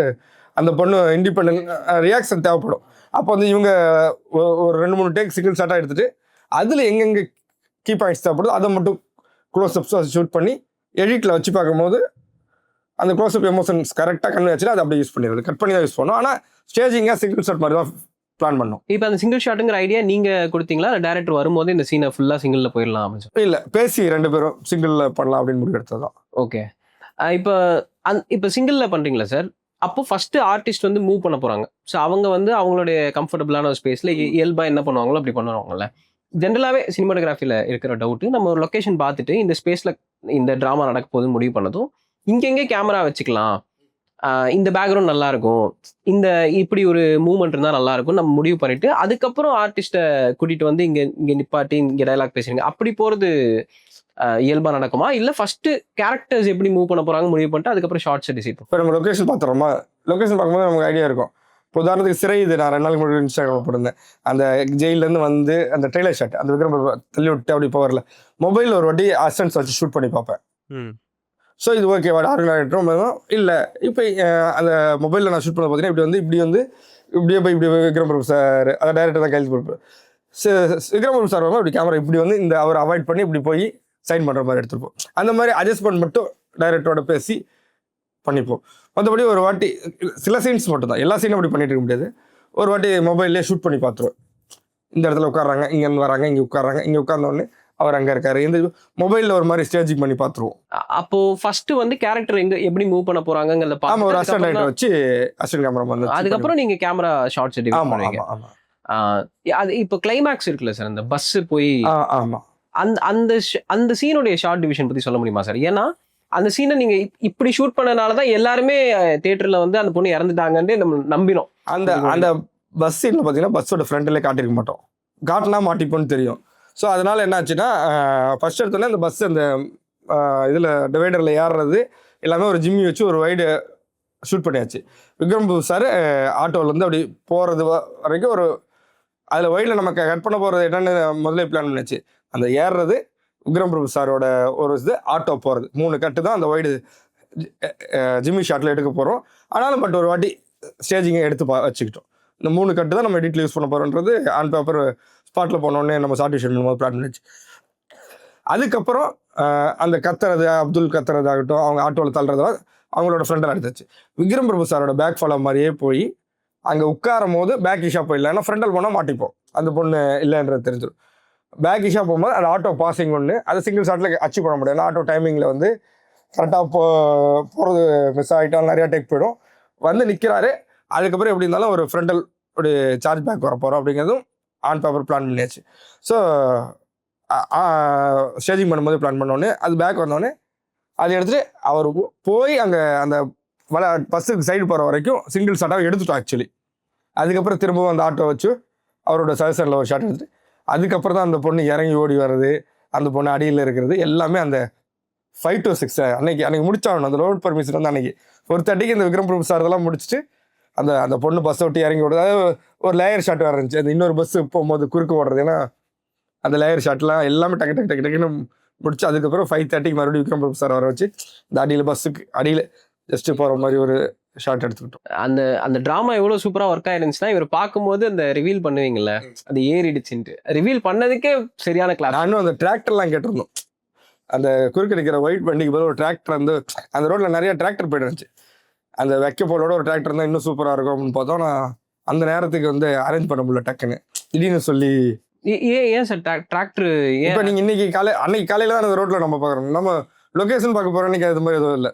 அந்த பொண்ணு இண்டிபெண்ட் ரியாக்ஷன் தேவைப்படும். அப்போ வந்து இவங்க ஒரு 2-3 டேக் சிங்கிள் ஷாட்டாக எடுத்துகிட்டு அதில் எங்கெங்கே கீ பாயிண்ட்ஸ் தேவைப்படுதோ அதை மட்டும் க்ளோஸ்அப்ஸாக ஷூட் பண்ணி எடிட்டில் வச்சு பார்க்கும்போது அந்த க்ளோஸ்அப் எமோஷன்ஸ் கரெக்டாக கன்வே ஆச்சுன்னா அதை அப்படியே யூஸ் பண்ணிடுறது, கட் பண்ணி தான் யூஸ் பண்ணோம். ஆனால் ஸ்டேஜிங்காக சிங்கிள் ஷாட் மாதிரி தான் பிளான் பண்ணோம். இப்போ அந்த சிங்கிள் ஷாட்டுங்கிற ஐடியா நீங்கள் கொடுத்தீங்களா, இல்லை டேரக்டர் வரும்போது இந்த சீனை ஃபுல்லாக சிங்கிளில் போயிடலாம்? இல்லை, பேசி 2 பேரும் சிங்கிளில் பண்ணலாம் அப்படின்னு முடிவு எடுத்தது தான். ஓகே. இப்போ சிங்கிளில் பண்ணுறீங்களா சார்? அப்போ ஃபஸ்ட்டு ஆர்டிஸ்ட் வந்து மூவ் பண்ண போகிறாங்க. ஸோ அவங்க வந்து அவங்களுடைய கம்ஃபர்டபுளான ஒரு ஸ்பேஸில் இயல்பாக என்ன பண்ணுவாங்களோ அப்படி பண்ணுவாங்கல்ல. ஜென்ரலாகவே சினிமாட்டோகிராஃபியில் இருக்கிற டவுட்டு, நம்ம ஒரு லொக்கேஷன் பார்த்துட்டு இந்த ஸ்பேஸில் இந்த ட்ராமா நடக்க போகுதுன்னு முடிவு பண்ணதும் இங்கெங்கே கேமரா வச்சுக்கலாம், இந்த பேக்ரவுண்ட் நல்லாயிருக்கும், இந்த இப்படி ஒரு மூவ்மெண்ட் இருந்தால் நல்லாயிருக்கும் நம்ம முடிவு பண்ணிவிட்டு அதுக்கப்புறம் ஆர்டிஸ்ட்டை கூட்டிகிட்டு வந்து இங்கே நிப்பாட்டி இங்கே டைலாக் பேசுறீங்க அப்படி போகிறது இயல்பாக நடக்குமா, இல்லை ஃபஸ்ட்டு கேரக்டர்ஸ் எப்படி மூவ் பண்ண போகிறாங்க முடிவு பண்ணிட்டு அதுக்கப்புறம் ஷார்ட்ஸை டிசைட் பண்ணும்? இப்போ நம்ம லொக்கேஷன் பார்த்துறோமா, லொக்கேஷன் பார்க்கும்போது நமக்கு ஐடியா இருக்கும். இப்போ உதாரணத்துக்கு சிறை, இது நான் 2 நாளைக்கு முன்னாடி இன்ஸ்டாகிராம் போட்டிருந்தேன். அந்த ஜெயிலேருந்து வந்து அந்த ட்ரெய்லர் ஷாட் அந்த விக்ரம் தள்ளி விட்டு அப்படி போகல, மொபைலில் ஒரு வாட்டி அசிஸ்டன்ஸ் வச்சு ஷூட் பண்ணி பார்ப்பேன். ஸோ இது ஓகேவா ஆர்கனைட்டும் இல்லை. இப்போ அந்த மொபைலில் நான் ஷூட் பண்ண பார்த்தீங்கன்னா இப்படி வந்து இப்படியே போய் இப்படி விக்ரம் பிரபு சார் அதை டைரக்டர் தான் கைது கொடுப்பேன். விக்ரம் பிரபு சார் இப்படி கேமரா இப்படி வந்து இந்த அவர் அவாய்ட் பண்ணி இப்படி போய் சைன் பண்ணுற மாதிரி எடுத்துருப்போம். அந்த மாதிரி அட்ஜஸ்ட்மெண்ட் மட்டும் டைரக்டரோட பேசி பண்ணிப்போம். மற்றபடி ஒரு வாட்டி சில சீன்ஸ் மட்டும் தான், எல்லா சீனும் அப்படி பண்ணிட்டு இருக்க முடியாது. ஒரு வாட்டி மொபைல்லே ஷூட் பண்ணி பார்த்துருவோம். இந்த இடத்துல உட்காடுறாங்க, இங்கேருந்து வராங்க, இங்கே உட்காடுறாங்க, இங்கே உட்கார்ந்தோடனே அவர் அங்கே இருக்காரு, இந்த மொபைலில் ஒரு மாதிரி ஸ்டேஜிங் பண்ணி பார்த்துருவோம். அப்போ ஃபர்ஸ்ட் வந்து கேரக்டர் எங்க எப்படி மூவ் பண்ண போறாங்கங்கிறத பார்த்து ஒரு அசிஸ்டன்ட் டைரக்டர் வச்சு அசிஸ்டன்ட் கேமராமேன் வச்சு அதுக்கப்புறம் நீங்க கேமரா ஷாட்ஸ் எடிட் பண்ணுவீங்க. அது இப்போ கிளைமேக்ஸ் இருக்குல்ல சார், அந்த பஸ் போய் அந்த சீனுடைய ஷார்ட் டிவிஷன் பத்தி சொல்ல முடியுமா சார்? ஏன்னா அந்த சீனை நீங்க இப்படி ஷூட் பண்ணனால தான் எல்லாருமே தியேட்டர்ல வந்து அந்த பொண்ணு இறந்துட்டாங்கன்னு நம்ம நம்பினோம். அந்த பஸ் சீனில் பார்த்தீங்கன்னா பஸ்ஸோட ஃப்ரண்ட்லேயே காட்டியிருக்க மாட்டோம், காட்டினா மாட்டிப்போன்னு தெரியும். ஸோ அதனால் என்ன ஆச்சுன்னா, ஃபர்ஸ்ட் எடுத்தோன்னே அந்த பஸ் அந்த இதில் டிவைடரில் ஏறுறது எல்லாமே ஒரு ஜிம்மி வச்சு ஒரு வைடு ஷூட் பண்ணியாச்சு. விக்ரம் சார் ஆட்டோவிலேருந்து அப்படி போகிறது வரைக்கும் ஒரு அதில் ஒயிடில் நம்ம கட் பண்ண போகிறது என்னென்னு முதல்ல பிளான் பண்ணிச்சு. அந்த ஏறுறது விக்ரம் பிரபு சாரோட ஒரு இது ஆட்டோ போகிறது 3 கட்டு தான் அந்த ஒயிடு ஜிம்மி ஷாட்டில் எடுக்க போகிறோம். ஆனாலும் பட் ஒரு வாட்டி ஸ்டேஜிங்கை எடுத்து வச்சுக்கிட்டோம். இந்த 3 கட்டு தான் நம்ம எடிட்டில் யூஸ் பண்ண போகிறோன்றது ஆன் பேப்பர் ஸ்பாட்டில் போனோடனே நம்ம சார்டிஃபிகேஷன் பண்ணும்போது பிளான் பண்ணிச்சு. அதுக்கப்புறம் அந்த கத்துறது அப்துல் கத்துறதாகட்டும், அவங்க ஆட்டோவில் தள்ளுறதோ அவங்களோட ஃப்ரெண்டெல்லாம் எடுத்துச்சு. விக்ரம் பிரபு சாரோட பேக் ஃபாலோ மாதிரியே போய் அங்கே உட்காரும் போது பேக் இஷா போயிடல. ஏன்னா ஃப்ரெண்டல் போனால் மாட்டிப்போம், அந்த பொண்ணு இல்லைன்றது தெரிஞ்சிடும். பேக் இஷா போகும்போது அது ஆட்டோ பாசிங் ஒன்று, அதை சிங்கிள் ஷாட்டில் அச்சீவ் பண்ண முடியாது. ஆட்டோ டைமிங்கில் வந்து கரெக்டாக போகிறது மிஸ் ஆகிட்டாலும் நிறையா டேக் போயிடும். வந்து நிற்கிறாரு. அதுக்கப்புறம் எப்படி இருந்தாலும் ஒரு ஃப்ரண்டல் ஒரு சார்ஜ் பேக் வர போகிறோம் அப்படிங்கிறதும் ஆன் பேப்பர் பிளான் பண்ணியாச்சு. ஸோ ஸ்டேஜிங் பண்ணும்போது பிளான் பண்ணோடனே அது பேக் வந்தோடனே அதை எடுத்துகிட்டு அவர் போய் அங்கே அந்த பஸ்ஸுக்கு சைடு போகிற வரைக்கும் சிங்கிள் ஷாட்டாக எடுத்துட்டோம் ஆக்சுவலி. அதுக்கப்புறம் திரும்பவும் அந்த ஆட்டோ வச்சு அவரோட சஜஷனில் ஒரு ஷாட் எடுத்துட்டு அதுக்கப்புறம் தான் அந்த பொண்ணு இறங்கி ஓடி வர்றது, அந்த பொண்ணு அடியில் இருக்கிறது எல்லாமே அந்த 5 to 6 அன்னைக்கு முடிச்சாகணும். அந்த ரோட் பர்மிஷன் வந்து அன்னைக்கு 4:30 இந்த விக்ரம் பிரபு சார் இதெல்லாம் முடிச்சுட்டு அந்த பொண்ணு பஸ்ஸை விட்டு இறங்கி ஓடுறது. அதாவது ஒரு லேயர் ஷாட் வேறு இருந்துச்சு. அந்த இன்னொரு பஸ்ஸு போகும்போது குறுக்க ஓடுறது. ஏன்னா அந்த லேயர் ஷாட்லாம் எல்லாமே டக்குன்னு முடிச்சு அதுக்கப்புறம் 5:30 மறுபடியும் விக்ரம் பிரபு சார் வர வச்சு இந்த அடியில் பஸ்ஸுக்கு அடியில் ஜஸ்ட்டு போகிற மாதிரி ஒரு ஷாட் எடுத்துக்கிட்டோம். அந்த ட்ராமா எவ்வளோ சூப்பராக ஒர்க் ஆயிருந்துச்சுன்னா இவர் பார்க்கும்போது அந்த ரிவீல் பண்ணுவீங்கல்ல, அது ஏறிடுச்சுன்ட்டு ரிவீல் பண்ணதுக்கே சரியான கிளாஸ். நானும் அந்த டிராக்டர்லாம் கேட்டிருந்தோம். அந்த குறுக்க நிற்கிற ஒயிட் வண்டிக்கு பதில் ஒரு டிராக்டர் வந்து அந்த ரோட்டில் நிறைய டிராக்டர் போய்ட்டு இருந்துச்சு. அந்த வைக்க போலோட ஒரு டிராக்டர் தான் இன்னும் சூப்பராக இருக்கும் அப்படின்னு பார்த்தோம். நான் அந்த நேரத்துக்கு வந்து அரேஞ்ச் பண்ண முடியல டக்குன்னு திடீர்னு சொல்லி. ஏன் சார் டிராக்டர்? இப்போ நீங்கள் அன்னைக்கு காலையில் தான் அந்த ரோட்டில் நம்ம பார்க்குறோம். நம்ம லொக்கேஷன் பார்க்க போகிறோம். அன்றைக்கி அது மாதிரி எதுவும் இல்லை.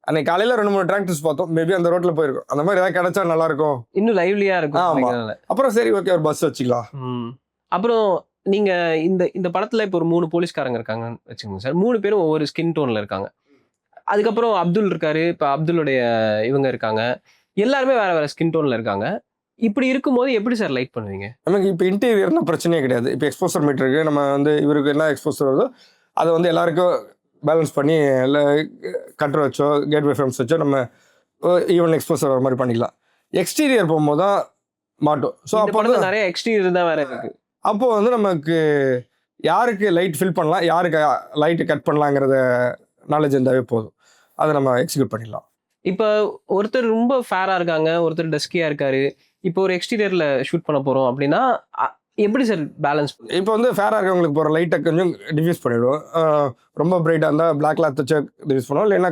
அன்னைக்கு காலையில் 2-3 டிராக்டர்ஸ் பார்த்தோம். மேபி அந்த ரோட்டில் போயிருக்கும். அந்த மாதிரி ஏதாவது கிடைச்சா நல்லா இருக்கும், இன்னும் லைவ்லியாக இருக்கும். ஆமாம். அப்புறம் சரி ஓகே ஒரு பஸ் வச்சுக்கலாம். அப்புறம் நீங்க இந்த படத்துல இப்போ ஒரு 3 போலீஸ்காரங்க இருக்காங்கன்னு வச்சுக்கோங்க சார். 3 பேரும் ஒவ்வொரு ஸ்கின் டோன்ல இருக்காங்க. அதுக்கப்புறம் அப்துல் இருக்காரு. இப்போ அப்துல்லுடைய இவங்க இருக்காங்க. எல்லாருமே வேற வேற ஸ்கின் டோன்ல இருக்காங்க. இப்படி இருக்கும்போது எப்படி சார் லைட் பண்ணுவீங்க? நமக்கு இப்போ இன்டீரியர்னா பிரச்சனையே கிடையாது. இப்போ எக்ஸ்போசர் மீட்டர் இருக்கு. நம்ம வந்து இவருக்கு என்ன எக்ஸ்போசர் வருதோ அதை வந்து எல்லாருக்கும் பேலன்ஸ் பண்ணி இல்லை கட்டர் வச்சோ கேட்வே ஃப்ரேம்ஸ் வச்சோ நம்ம ஈவன் எக்ஸ்போசர் வர மாதிரி பண்ணிக்கலாம். எக்ஸ்டீரியர் போகும்போது தான் மாட்டோம். ஸோ அப்போ வந்து நிறைய எக்ஸ்டீரியர் தான் வேற இருக்கு. அப்போது வந்து நமக்கு யாருக்கு லைட் ஃபில் பண்ணலாம், யாருக்கு லைட்டு கட் பண்ணலாங்கிறத நாலேஜ் இருந்தாவே போதும். அதை நம்ம எக்ஸிக்யூட் பண்ணிடலாம். இப்போ ஒருத்தர் ரொம்ப ஃபேராக இருக்காங்க, ஒருத்தர் டஸ்கியாக இருக்காரு. இப்போ ஒரு எக்ஸ்டீரியரில் ஷூட் பண்ண போகிறோம் அப்படின்னா எப்படி சார் பேலன்ஸ்? இப்போ வந்து ஃபேராக இருக்கவங்களுக்கு போகிற லைட்டை கொஞ்சம் டிஃப்யூஸ் பண்ணிவிடுவோம். ரொம்ப பிரைட்டாக இருந்தால் பிளாக் கிளாத் வச்சு டிஃப்யூஸ் பண்ணுவோம். இல்லைன்னா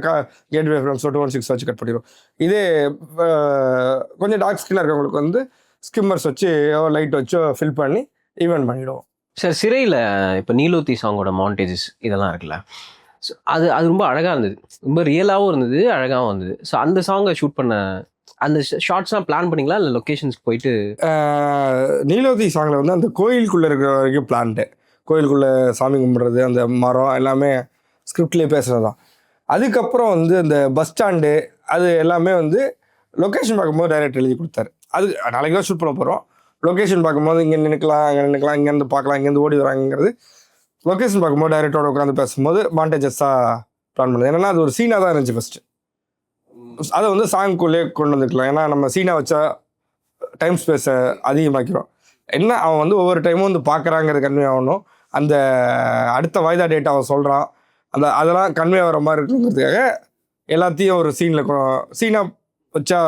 கேட்வே ஃப்ரேம்ஸ் 216 வச்சு கட் பண்ணிடுவோம். இதே கொஞ்சம் டார்க் ஸ்கின்னாக இருக்கவங்களுக்கு வந்து ஸ்கிம்மர்ஸ் வச்சு லைட் வச்சோ ஃபில் பண்ணி ஈவென்ட் பண்ணிவிடுவோம். சார் சிறையில் இப்போ நீலோத்தி சாங்கோட மாண்டேஜஸ் இதெல்லாம் இருக்குல்ல, ஸோ அது ரொம்ப அழகாக இருந்தது, ரொம்ப ரியலாகவும் இருந்தது, அழகாகவும் இருந்தது. ஸோ அந்த சாங்கை ஷூட் பண்ண அந்த ஷார்ட்ஸ்லாம் பிளான் பண்ணிங்களா இல்லை லொக்கேஷன்ஸ்க்கு போயிட்டு? நீலோத்தி சாங்கில் வந்து அந்த கோயிலுக்குள்ளே இருக்கிற வரைக்கும் பிளான்ட்டு. கோயிலுக்குள்ளே சாமி கும்பிட்றது, அந்த மரம் எல்லாமே ஸ்கிரிப்ட்லேயே பேசுகிறது தான். அதுக்கப்புறம் வந்து அந்த பஸ் ஸ்டாண்டு அது எல்லாமே வந்து லொக்கேஷன் பார்க்கும்போது டைரக்ட் எழுதி கொடுத்தாரு. அது நாளைக்கு தான் ஷூட் பண்ண போகிறோம். லொக்கேஷன் பார்க்கும்போது இங்கே நினைக்கலாம், அங்கே நினைக்கலாம், இங்கேருந்து பார்க்கலாம், இங்கேருந்து ஓடி வராங்கிறது லொக்கேஷன் பார்க்கும்போது டைரக்டரோட உட்காந்து பேசும்போது மாண்டேஜஸாக பிளான் பண்ணுது. ஏன்னா அது ஒரு சீனாக தான் இருந்துச்சு ஃபஸ்ட்டு. அதை வந்து சாங்குக்குள்ளே கொண்டு வந்துக்கலாம். ஏன்னா நம்ம சீனா வச்சா டைம் ஸ்பேஸை அதிகமாக்கிறோம். என்ன அவன் வந்து ஒவ்வொரு டைமும் வந்து பார்க்குறாங்கிறது கன்வே ஆகணும். அந்த அடுத்த வாய்தா டேட் அவன் சொல்கிறான், அதெல்லாம் கன்வே ஆகிற மாதிரி இருக்குங்கிறதுக்காக எல்லாத்தையும் ஒரு சீனாக வச்சா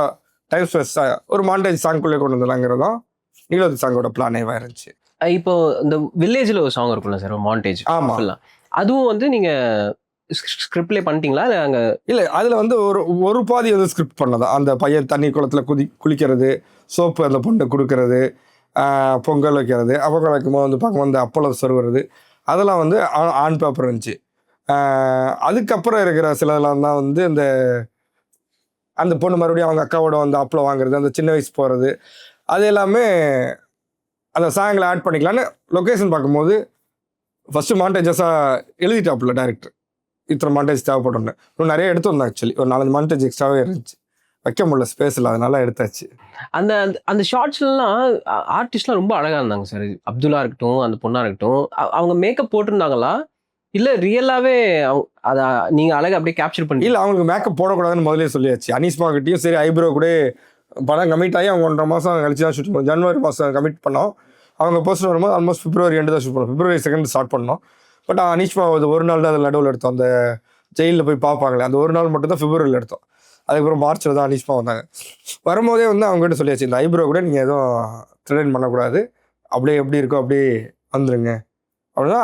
டைம் ஸ்பேஸ் ஒரு மாண்டேஜ் சாங்குக்குள்ளே கொண்டு வந்துடலாங்கிறதான் நீலோத்தி சாங்கோட பிளானேவாக இருந்துச்சு. இப்போ இந்த வில்லேஜில் ஒரு சாங் இருக்குல்ல சார், மாண்டேஜ். ஆமாம், அதுவும் வந்து நீங்கள் ஸ்கிரிப்ட்லேயே பண்ணிட்டீங்களா இல்லை அங்கே? இல்லை, அதில் வந்து ஒரு பாதி வந்து ஸ்கிரிப்ட் பண்ணதான். அந்த பையன் தண்ணி குளத்தில் குளிக்கிறது, சோப்பு அந்த பொண்ணை கொடுக்கறது, பொங்கல் வைக்கிறது, பொங்கல் வைக்கும்போது வந்து பார்க்கும்போது அந்த அப்பளம் சருவுறது, அதெல்லாம் வந்து ஆன் பேப்பர் இருந்துச்சு. அதுக்கப்புறம் இருக்கிற சிலதெல்லாம் தான் வந்து அந்த பொண்ணு மறுபடியும் அவங்க அக்காவோட வந்து அப்பளம் வாங்குறது, அந்த சின்ன வயசு போகிறது, அது எல்லாமே அந்த சாங்கில் ஆட் பண்ணிக்கலான்னு லொக்கேஷன் பார்க்கும்போது ஃபஸ்ட்டு மாண்டேஜஸாக எழுதிட்டாப்புல டைரக்டர். இத்தனை மாண்டேஜ் தேவைப்பட்டோன்னு இன்னும் நிறைய எடுத்து வந்தேன். ஆக்சுவலி ஒரு 4-5 மாண்டேஜ் எக்ஸ்ட்ராவே இருந்துச்சு, வைக்க முடியல ஸ்பேஸ் இல்லை, அதனால எடுத்தாச்சு. அந்த ஷார்ட்ஸ்லாம் ஆர்டிஸ்ட்லாம் ரொம்ப அழகாக இருந்தாங்க சார். அப்துல்லா இருக்கட்டும், அந்த பொண்ணாக இருக்கட்டும், அவங்க மேக்கப் போட்டிருந்தாங்களா இல்லை ரியலாகவே அதை நீங்கள் அழகாக அப்படியே கேப்சர் பண்ணி? இல்லை, அவங்களுக்கு மேக்கப் போடக்கூடாதுன்னு முதலே சொல்லியாச்சு. அனீஸ்மா கிட்டேயும் சரி ஐப்ரோ கூட படம் கமிட் ஆகி அவங்க 1.5 மாதம் கழிச்சு தான் ஷூட் பண்ணோம். ஜனவரி மாதம் கமிட் பண்ணோம். அவங்க போஸ்டர் வரும்போது ஆல்மோஸ்ட் பிப்ரவரி எண்டு தான் ஷூட் பண்ணோம். பிப்ரவரி 2 ஸ்டார்ட் பண்ணோம். பட் அனீஷ்மா அது ஒரு நாள் தான் அதில் நடுவில் எடுத்தோம். அந்த ஜெயிலில் போய் பார்ப்பாங்களே அந்த ஒரு நாள் மட்டும் தான் பிப்ரவரியில் எடுத்தோம். அதுக்கப்புறம் மார்ச்சில் தான் அனீஷ்மா வந்தாங்க. வரும்போதே வந்து அவங்ககிட்ட சொல்லியாச்சு, இந்த ஐப்ரோ கூட நீங்கள் எதுவும் த்ரெட் பண்ணக்கூடாது, அப்படியே எப்படி இருக்கோ அப்படியே வந்துருங்க அப்படின்னா.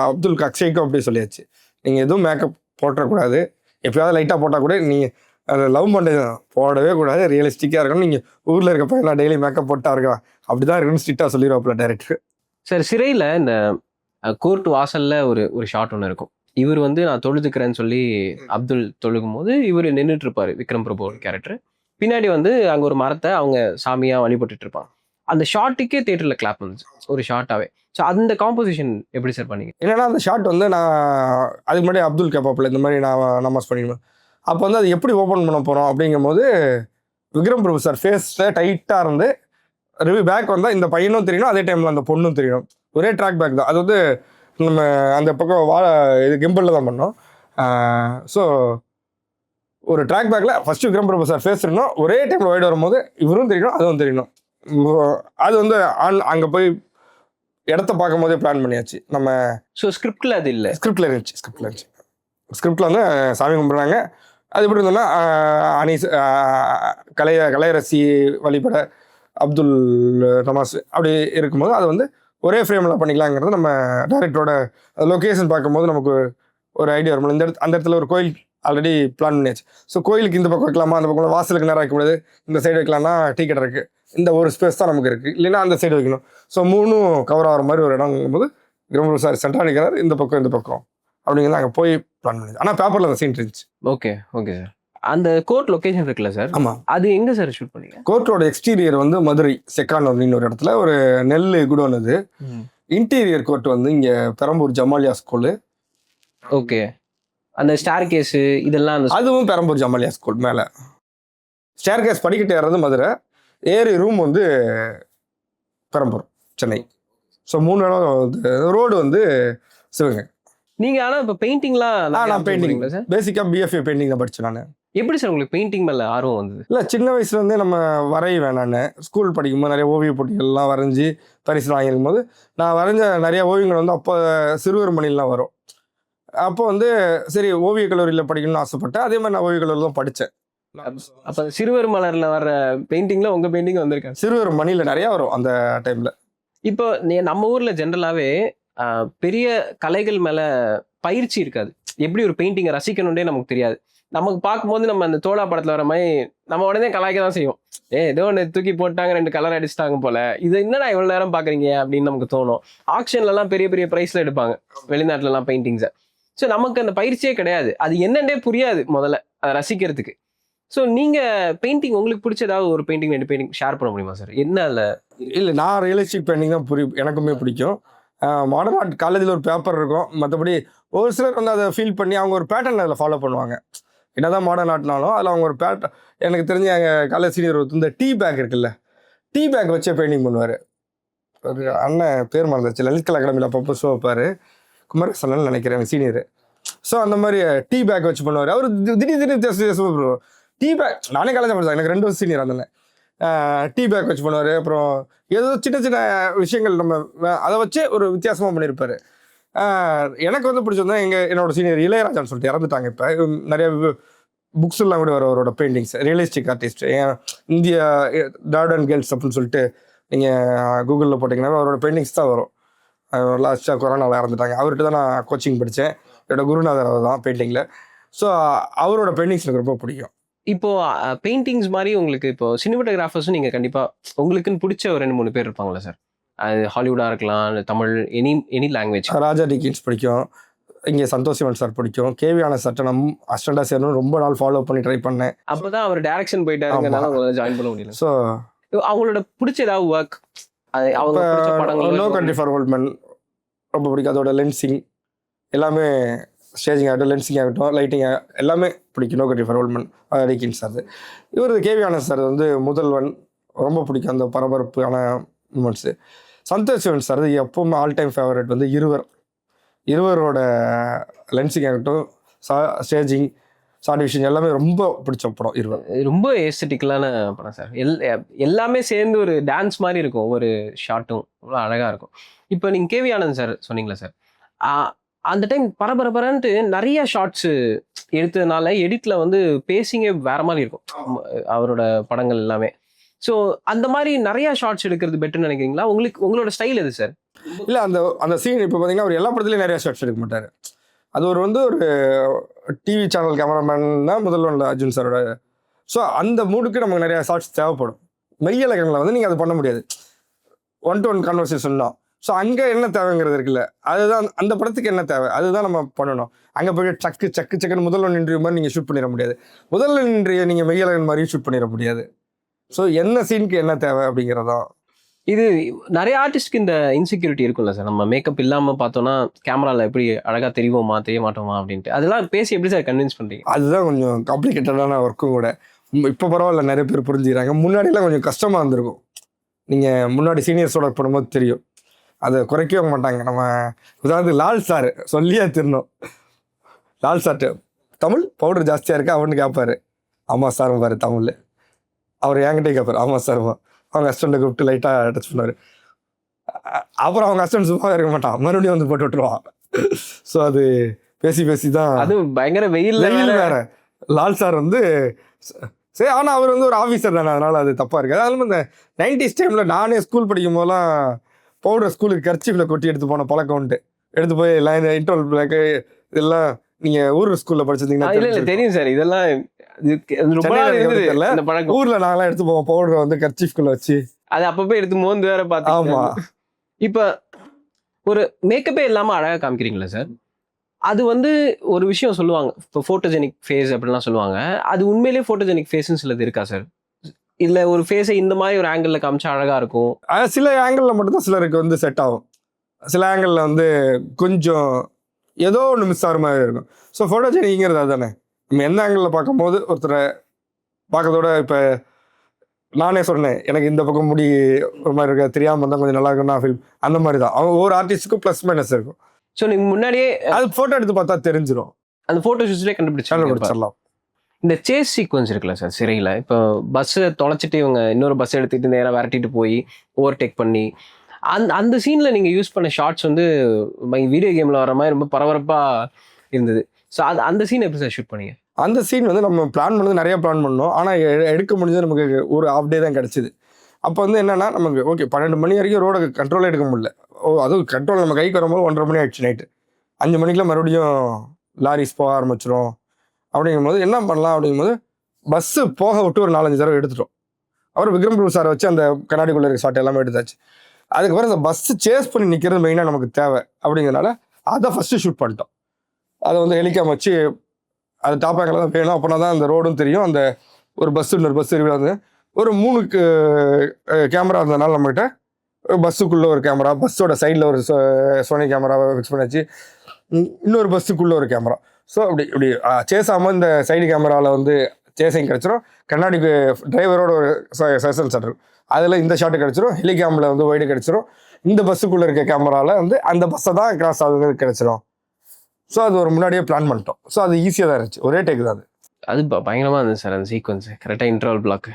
அப்துல் அக்ஷய்க்கும் அப்படியே சொல்லியாச்சு, நீங்கள் எதுவும் மேக்கப் போட்டக்கூடாது, எப்பயாவது லைட்டாக போட்டால் கூட நீங்கள் அதை லவ் பண்ணுறது போடவே கூடாது, ரியலிஸ்டிக்காக இருக்கணும், நீங்கள் ஊரில் இருக்க பையன் டெய்லி மேக்கப் போட்டா இருக்கா அப்படி தான் இருக்குன்னு ஸ்ட்ரிக்டாக சொல்லிடுவாப்புல டேரக்டர். சார் சிறையில் இந்த கோர்ட் வாசல்ல ஒரு ஷாட் ஒன்று இருக்கும். இவர் வந்து நான் தொழுதுக்கிறேன்னு சொல்லி அப்துல் தொழுகும் போது இவர் நின்றுட்டு இருப்பாரு, விக்ரம் பிரபு கேரக்டர். பின்னாடி வந்து அங்கே ஒரு மரத்தை அவங்க சாமியாக வழிபட்டுட்டு இருப்பாங்க. அந்த ஷாட்டுக்கே தியேட்டரில் கிளாப் வந்துச்சு, ஒரு ஷார்ட்டாகவே. ஸோ அந்த காம்போசிஷன் எப்படி சார் பண்ணீங்க? என்னன்னா அந்த ஷாட் வந்து நான் அதுக்கு முன்னாடி அப்துல் கேப்பாப்பில் இந்த மாதிரி நான் நமாஸ் பண்ணிடுவேன். அப்போ வந்து அது எப்படி ஓப்பன் பண்ண போகிறோம் அப்படிங்கும்போது விக்ரம் பிரபு சார் ஃபேஸில் டைட்டாக இருந்து ரிவ்யூ பேக் வந்தால் இந்த பையனும் தெரியணும், அதே டைமில் அந்த பொண்ணும் தெரியணும். ஒரே ட்ராக் பேக் தான். அது வந்து நம்ம அந்த பக்கம் இது கிம்பிளில் தான் பண்ணோம். ஸோ ஒரு ட்ராக் பேக்கில் first Vikram Prabhu sir face இருக்கணும், ஒரே டைமில் வைடு வரும்போது இவரும் தெரியணும் அதுவும் தெரியணும். அது வந்து அங்கே போய் இடத்த பார்க்கும் போதே பிளான் பண்ணியாச்சு நம்ம. ஸோ ஸ்கிரிப்டில் அது இல்லை, ஸ்கிரிப்டில் இருந்துச்சு. ஸ்கிரிப்டில் வந்து சாமி கும்பிட்றாங்க. அது எப்படி இருந்தோம்னா அனீஸ் கலையரசி வழிபட அப்துல் நமாஸ் அப்படி இருக்கும்போது அது வந்து ஒரே ஃப்ரேமில் பண்ணிக்கலாங்கிறது நம்ம டைரக்டரோட லொக்கேஷன் பார்க்கும்போது நமக்கு ஒரு ஐடியா வரும். அந்த இடத்துல ஒரு கோயில் ஆல்ரெடி பிளான் பண்ணியாச்சு. ஸோ கோயிலுக்கு இந்த பக்கம் வைக்கலாமா, அந்த பக்கம் வாசலுக்கு நேரம் வைக்கக்கூடாது, இந்த சைடு வைக்கலாம்னா டீ கடை இருக்குது, இந்த ஒரு ஸ்பேஸ் தான் நமக்கு இருக்குது, இல்லைன்னா அந்த சைடு வைக்கணும். ஸோ மூணும் கவர் ஆகிற மாதிரி ஒரு இடங்கும்போது விக்ரம் சார் சென்டராக நிற்கிறார், இந்த பக்கம் அப்படிங்கிறது அங்கே போய் பிளான் பண்ணிடுது. ஆனால் பேப்பரில் அந்த சீன் இருந்துச்சு. Okay sir. அந்த கோர்ட் லொகேஷன் இருக்குல்ல சார், ஆமாம், அது எங்கே சார் ஷூட் பண்ணீங்க? கோர்ட்டோட எக்ஸ்டீரியர் வந்து மதுரை செக்கான் அப்படின்னு ஒரு இடத்துல ஒரு நெல் குடோன். அது இன்டீரியர் கோர்ட் வந்து இங்கே பெரம்பூர் ஜமாலியா ஸ்கூலு. ஓகே. அந்த ஸ்டார் கேஸு இதெல்லாம் அதுவும் பெரம்பூர் ஜமாலியா ஸ்கூல். மேலே ஸ்டார் கேஸ் படிக்கிட்டு ஏறது மதுரை, ஏறி ரூம் வந்து பெரம்பூர் சென்னை. ஸோ 3 இடம். ரோடு வந்து சிவகங்கை. நீங்கள் ஆனால் இப்போ பெயிண்டிங்லாம் நான் பெயிண்டிங் சார் பேசிக்காக பிஎஃப்ஏ பெயிண்டிங் தான் படித்தேன் நான். எப்படி சார் உங்களுக்கு பெயிண்டிங் மேலே ஆர்வம் வந்தது? இல்லை, சின்ன வயசுலேருந்தே நம்ம வரைவேன். நான் ஸ்கூல் படிக்கும்போது நிறைய ஓவிய போட்டிகள்லாம் வரைஞ்சி பரிசு வாங்கியிருக்கும் போது நான் வரைஞ்ச நிறைய ஓவியங்கள் வந்து அப்போ சிறுவர் மணிலாம் வரும். அப்போ வந்து சரி ஓவிய கல்லூரியில் படிக்கணும்னு ஆசைப்பட்டேன். அதே மாதிரி நான் ஓவிய கல்லூரியில் தான் படித்தேன். அப்போ சிறுவர் மலரில் வர்ற பெயிண்டிங்கில் உங்கள் பெயிண்டிங் வந்திருக்கேன். சிறுவர் மணியில் நிறையா வரும் அந்த டைமில். இப்போ நம்ம ஊரில் ஜென்ரலாகவே பெரிய கலைகள் மேலே பயிற்சி இருக்காது. எப்படி ஒரு பெயிண்டிங்கை ரசிக்கணுன்றே நமக்கு தெரியாது. நமக்கு பார்க்கும்போது நம்ம அந்த தோழா படத்தில் வர மாதிரி நம்ம உடனே கலாய்க்க தான் செய்வோம். ஏதோ ஒன்று தூக்கி போட்டாங்க, 2 கலர் அடிச்சிட்டாங்க போல, இது என்னடா இவ்வளோ நேரம் பார்க்குறீங்க அப்படின்னு நமக்கு தோணும். ஆக்ஷன்லலாம் பெரிய பெரிய ப்ரைஸில் எடுப்பாங்க வெளிநாட்டிலலாம் பெயிண்டிங்ஸை. ஸோ நமக்கு அந்த பயிற்சியே கிடையாது, அது என்னன்னே புரியாது முதல்ல அதை ரசிக்கிறதுக்கு. ஸோ நீங்கள் பெயிண்டிங் உங்களுக்கு பிடிச்ச ஏதாவது ஒரு பெயிண்டிங் 2 பெயிண்டிங் ஷேர் பண்ண முடியுமா சார்? என்ன அதில்? இல்லை, நான் ரியலிஸ்டிக் பெயிண்டிங் தான் எனக்குமே பிடிக்கும். மாடர்ன் ஆர்ட் காலேஜில் ஒரு பேப்பர் இருக்கும். மற்றபடி ஒரு சிலர் வந்து அதை ஃபீல் பண்ணி அவங்க ஒரு பேட்டர்ன் அதில் ஃபாலோ பண்ணுவாங்க. என்னதான் மாடர்ன் ஆர்ட்னாலும் அதில் அவங்க ஒரு பேட்டர்ன். எனக்கு தெரிஞ்ச எங்கள் காலேஜ் சீனியர் இந்த டீ பேக் இருக்குல்ல, டீ பேக் வச்சே பெயிண்டிங் பண்ணுவார். ஒரு அண்ணன் பேர் மறந்துச்சு, லலித் கலா அகாடமியில் அப்பப்போ ஷோ வைப்பார், குமாரசனன் நினைக்கிறேன் எனக்கு சீனியர். ஸோ அந்த மாதிரி டீ பேக் வச்சு பண்ணுவார். அவர் திடீர்னு ப்ரோ டீ பேக், நானே காலேஜ் படித்தேன், எனக்கு 2 வருஷம் சீனியர். அந்த டீ பேக் வச்சு பண்ணுவார். அப்புறம் ஏதோ சின்ன சின்ன விஷயங்கள் நம்ம அதை வச்சு ஒரு வித்தியாசமாக பண்ணியிருப்பார். எனக்கு வந்து பிடிச்சது என்னோட சீனியர் இளையராஜான்னு சொல்லிட்டு இறந்துட்டாங்க. இப்போ நிறைய புக்ஸ் எல்லாம் கூட வர அவரோட paintings, realistic artist. India dot and girls அப்படின்னு சொல்லிட்டு நீங்கள் கூகுளில் போட்டிங்கன்னா அவரோட பெயிண்டிங்ஸ் தான் வரும். லாஸ்ட்டாக கொரோனாவில் இறந்துட்டாங்க. அவர்கிட்ட தான் நான் கோச்சிங் படித்தேன். என்னோட குருநாதர் அவர் தான் பெயிண்டிங்கில். ஸோ அவரோட பெயிண்டிங்ஸ் எனக்கு ரொம்ப பிடிக்கும். இப்போ பெயிண்டிங்ஸ் மாதிரி உங்களுக்கு இப்போ சினிமாட்டோகிராஃபர்ஸும் நீங்கள் கண்டிப்பாக உங்களுக்குன்னு பிடிச்ச ஒரு 2-3 பேர் இருப்பாங்களா சார்? அது ஹாலிவுட்டாக இருக்கலாம், தமிழ், எனி லாங்குவேஜ். ராஜா டிகின்ஸ் பிடிக்கும், இங்கே சந்தோஷ் சிவன் சார் பிடிக்கும், கேவியான சட்டனம் அஸ்டண்டா சேர்னு ரொம்ப நாள் ஃபாலோ பண்ணி ட்ரை பண்ணேன். அப்போ தான் அவர் டைரக்ஷன் போயிட்டாருங்கனால உங்களால் ஜாயின் பண்ண முடியல. ஸோ அவங்களோட பிடிச்ச ஏதாவது ஒர்க், அவங்க பிடிச்ச படங்கள்? நோ கண்ட்ரி ஃபார் ஓல்ட் மென் ரொம்ப பிடிக்கும். அதோட லென்சிங் எல்லாமே, ஸ்டேஜிங் ஆகட்டும், லென்சிங் ஆகட்டும், லைட்டிங் எல்லாமே பிடிக்கும். No country for old men Deakins sir. இவர் கேவியான சார் வந்து முதல்வன் ரொம்ப பிடிக்கும், அந்த பரபரப்பான மூமெண்ட்ஸு. சந்தோஷ் சிவன் சார் எப்பவும் ஆல் டைம் ஃபேவரட் வந்து இருவரோட லென்சிங் ஆகட்டும், ஸ்டேஜிங். ஷார்ட் விஷயம் எல்லாமே ரொம்ப பிடிச்ச படம் இருவர். ரொம்ப ஏஸ்தட்டிக்கலான படம் சார். எல்லாமே சேர்ந்து ஒரு டான்ஸ் மாதிரி இருக்கும். ஒவ்வொரு ஷாட்டும் அவ்வளோ அழகா இருக்கும். இப்போ நீங்க கேவி ஆனந்த் சார் சொன்னீங்களா சார்? ஆ அந்த டைம் பரபரன்ட்டு நெறைய ஷாட்ஸ் எடுத்ததுனால எடிட்ல வந்து பேசிங்கே வேற மாதிரி இருக்கும். அவரோட படங்கள் எல்லாமே. ஸோ அந்த மாதிரி நெறைய ஷாட்ஸ் எடுக்கிறது பெட்டர்ன்னு நினைக்கிறீங்களா? உங்களோட ஸ்டைல் எது சார்? இல்ல அந்த சீன் இப்போ பார்த்தீங்கன்னா, அவர் எல்லா படத்துலயும் நிறைய ஷாட்ஸ் எடுக்க மாட்டாரு. அது ஒரு டிவி சேனல் கேமராமேன் தான் முதல்ல அர்ஜுன் சாரோட. ஸோ அந்த மூடுக்கு நமக்கு நிறைய ஷாட்ஸ் தேவைப்படும். மெய்யழகனில் வந்து நீங்கள் அது பண்ண முடியாது. 1-to-1 கான்வர்சேஷன் தான். ஸோ அங்கே என்ன தேவைங்கிறது இருக்குல்ல, அதுதான் அந்த படத்துக்கு என்ன தேவை அதுதான் நம்ம பண்ணணும். அங்கே போய் சக்குன்னு முதல்வன் இன்டர்வியூ மாதிரி நீங்கள் ஷூட் பண்ணிட முடியாது. முதல்வன் இன்டர்வியூ நீங்கள் மெய்யழகன் மாதிரியும் ஷூட் பண்ணிட முடியாது. ஸோ என்ன சீனுக்கு என்ன தேவை அப்படிங்கிறதான். இது நிறைய ஆர்டிஸ்ட்க்கு இந்த இன்செக்யூரிட்டி இருக்கும்ல சார். நம்ம மேக்கப் இல்லாமல் பார்த்தோம்னா கேமராவில் எப்படி அழகாக தெரியுமா தெரிய மாட்டோமா அப்படின்ட்டு அதெல்லாம் பேசி எப்படி சார் கன்வின்ஸ் பண்ணுறீங்க? அதுதான் கொஞ்சம் காம்ப்ளிகேட்டடான ஒர்க்கும் கூட. இப்போ பரவாயில்ல, நிறைய பேர் புரிஞ்சுக்கிறாங்க. முன்னாடிலாம் கொஞ்சம் கஷ்டமாக இருந்திருக்கும். நீங்கள் முன்னாடி சீனியர்ஸோட ஒர்க் பண்ணும்போது தெரியும், அதை குறைக்கவே மாட்டாங்க. நம்ம உதாரணத்துக்கு லால் சார் சொல்லியே திருந்தோம். லால் சார்ட்டு தமிழ் பவுடர் ஜாஸ்தியாக இருக்கு அவனு கேட்பாரு. ஆமாம் சார் பாரு தமிழ். அவர் என்கிட்டே கேட்பார். ஆமாம் சார். அவங்க ஹஸ்பண்டை கூப்பிட்டு லைட்டாக டச் பண்ணுவார். அப்புறம் அவங்க ஹஸ்பண்ட் சும்மா இருக்க மாட்டான், மறுபடியும் வந்து போட்டு விட்டுருவான். ஸோ அது பேசி தான். அது பயங்கர வெயில் வேற. லால் சார் வந்து சரி, ஆனால் அவர் வந்து ஒரு ஆஃபீஸர் தானே, அதனால அது தப்பாக இருக்குது. அதனால இந்த 90s டைமில் நானே ஸ்கூல் படிக்கும் போதெல்லாம் பவுடர் ஸ்கூலுக்கு கர்ச்சீஃபில் கொட்டி எடுத்து போன பழக்கம் உண்டு. எடுத்து போய் லைன் இன்டர்வல் பிளாக்கு இதெல்லாம் நீங்கள் ஊர் ஸ்கூலில் படிச்சிருந்தீங்கன்னா தெரியும் சார். இதெல்லாம் ஊர்ல நாங்களாம் எடுத்து போவோம் பவுடரை வந்து கர்ச்சீஃப்குள்ள வச்சு அது அப்பப்போ எடுத்து மோந்து வேற பார்த்தோம். ஆமா. இப்ப ஒரு மேக்கப்பே இல்லாம அழகா காமிக்கிறீங்களா சார்? அது வந்து ஒரு விஷயம் சொல்லுவாங்க, இப்போ ஃபோட்டோஜெனிக் ஃபேஸ் அப்படிலாம் சொல்லுவாங்க. அது உண்மையிலேயே ஃபோட்டோஜெனிக் ஃபேஸ்ன்னு சிலது இருக்கா சார்? இல்ல ஒரு ஃபேஸை இந்த மாதிரி ஒரு ஆங்கிள் காமிச்சா அழகா இருக்கும். சில ஆங்கிள் மட்டும்தான் சிலருக்கு வந்து செட் ஆகும். சில ஆங்கிள் வந்து கொஞ்சம் ஏதோ ஒன்று மிஸ் ஆகிற மாதிரி இருக்கும். ஸோ ஃபோட்டோஜெனிக்ங்கிறது அதுதானே. நம்ம எந்த ஆங்கிளில் பார்க்கும்போது ஒருத்தரை பார்க்கறதோட, இப்போ நானே சொன்னேன் எனக்கு இந்த பக்கம் முடி ஒரு மாதிரி இருக்க தெரியாமல் இருந்தால் கொஞ்சம் நல்லா இருக்குன்னா ஃபீல், அந்த மாதிரி தான். அவங்க ஒவ்வொரு ஆர்டிஸ்ட்டுக்கும் ப்ளஸ் மைனஸ் இருக்கும். ஸோ நீங்கள் முன்னாடியே அது ஃபோட்டோ எடுத்து பார்த்தா தெரிஞ்சிடும். அந்த ஃபோட்டோ ஷூட்ஸ்லேயே கண்டுபிடிச்சிடலாம். இந்த சேஸ் சீக்வன்ஸ் இருக்குல்ல சார் சிறையில், இப்போ பஸ்ஸை தொலைச்சிட்டு இவங்க இன்னொரு பஸ் எடுத்துகிட்டு நேராக விரட்டிட்டு போய் ஓவர்டேக் பண்ணி அந்த சீனில் நீங்கள் யூஸ் பண்ண ஷார்ட்ஸ் வந்து வீடியோ கேமில் வர மாதிரி ரொம்ப பரபரப்பாக இருந்தது. ஸோ அந்த சீன் எப்படி சார் ஷூட் பண்ணீங்க? அந்த சீன் வந்து நம்ம பிளான் பண்ணது நிறைய பிளான் பண்ணோம். ஆனால் எடுக்க முடிஞ்சது நமக்கு ஒரு ஹாஃப் டே தான் கிடச்சிது. அப்போ வந்து என்னென்னா நமக்கு ஓகே 12 மணி வரைக்கும் ரோட கண்ட்ரோலே எடுக்க முடியல. அதுவும் கண்ட்ரோல் நம்ம கைக்கு வரும்போது 1:30 மணி ஆயிடுச்சு. நைட்டு 5 மணிக்கெலாம் மறுபடியும் லாரிஸ் போக ஆரம்பிச்சிடும். அப்படிங்கும்போது என்ன பண்ணலாம் அப்படிங்கும்போது பஸ்ஸு போக விட்டு ஒரு 4-5 தடவை எடுத்துட்டோம். அப்புறம் விக்ரம் பிரபு சாரை வச்சு அந்த கண்ணாடிக்குள்ளே இருக்க ஷாட் எல்லாமே எடுத்தாச்சு. அதுக்கப்புறம் அந்த பஸ்ஸு சேஸ் பண்ணி நிற்கிறது மெயினாக நமக்கு தேவை அப்படிங்கிறனால அதை ஃபஸ்ட்டு ஷூட் பண்ணிட்டோம். அதை வந்து ஹெலிகாம் வச்சு அது டாப் ஆங்கில் தான் வேணும். அப்படின்னா தான் அந்த ரோடும் தெரியும். அந்த ஒரு பஸ்ஸு இன்னொரு பஸ் வந்து ஒரு 3 கேமரா இருந்ததுனால நம்மகிட்ட பஸ்ஸுக்குள்ளே ஒரு கேமரா, பஸ்ஸோட சைடில் ஒரு சோனி கேமராவை ஃபிக்ஸ் பண்ணியாச்சு, இன்னொரு பஸ்ஸுக்குள்ளே ஒரு கேமரா. ஸோ இப்படி சேஸ் ஆகாமல் இந்த சைடு கேமராவில் வந்து சேஸையும் கிடச்சிரும். கண்ணாடிக்கு டிரைவரோட ஒரு செஷன் சென்டர் அதில் இந்த ஷாட்டு கிடச்சிரும். ஹெலிகாமில் வந்து ஒய்டு கிடச்சிரும். இந்த பஸ்ஸுக்குள்ளே இருக்க கேமராவில் வந்து அந்த பஸ்ஸை தான் கிராஸ் ஆகுது கிடச்சிரும். ஸோ அது ஒரு முன்னாடியே பிளான் பண்ணிட்டோம். ஸோ அது ஈஸியாக தான் இருந்துச்சு. ஒரே டேக் தான் அது. அது பயங்கரமாக இருந்தது சார் அந்த சீக்வன்ஸு, கரெக்டாக இன்டர்வல் பிளாக்கு.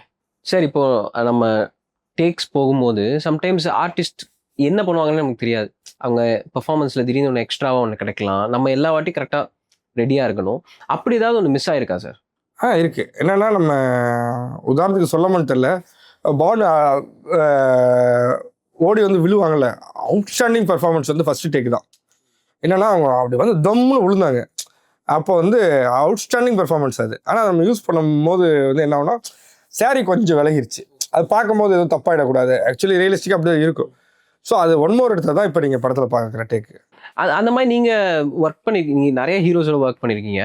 சார் இப்போது நம்ம டேக்ஸ் போகும்போது சம்டைம்ஸ் ஆர்டிஸ்ட் என்ன பண்ணுவாங்கன்னு நமக்கு தெரியாது. அவங்க பெர்ஃபார்மன்ஸில் திடீர்னு ஒன்று எக்ஸ்ட்ராவாக ஒன்று கிடைக்கலாம். நம்ம எல்லா வாட்டியும் கரெக்டாக ரெடியாக இருக்கணும். அப்படி ஏதாவது ஒன்று மிஸ் ஆகிருக்கா சார்? இருக்குது. என்னென்னா நம்ம உதாரணத்துக்கு சொல்ல மட்டும் இல்லை, பால் ஓடி வந்து விழுவாங்கல்ல, அவுட்ஸ்டாண்டிங் பர்ஃபார்மன்ஸ் வந்து ஃபஸ்ட்டு டேக் தான். என்னென்னா அவங்க அப்படி வந்து தம்முன்னு விழுந்தாங்க. அப்போ வந்து அவுட்ஸ்டாண்டிங் பர்ஃபார்மன்ஸ் அது. ஆனால் நம்ம யூஸ் பண்ணும்போது வந்து என்ன ஆகுனா சாரி கொஞ்சம் விலகிருச்சு. அது பார்க்கும்போது எதுவும் தப்பாயிடக்கூடாது. ஆக்சுவலி ரியலிஸ்டிக்காக அப்படி தான் இருக்கும். ஸோ அது ஒன் மோர் எடுத்தால் தான் இப்போ நீங்கள் படத்தில் பார்க்குற டேக்கு. அந்த மாதிரி நீங்கள் ஒர்க் பண்ணியிருக்கீங்க, நிறைய ஹீரோஸோட ஒர்க் பண்ணியிருக்கீங்க.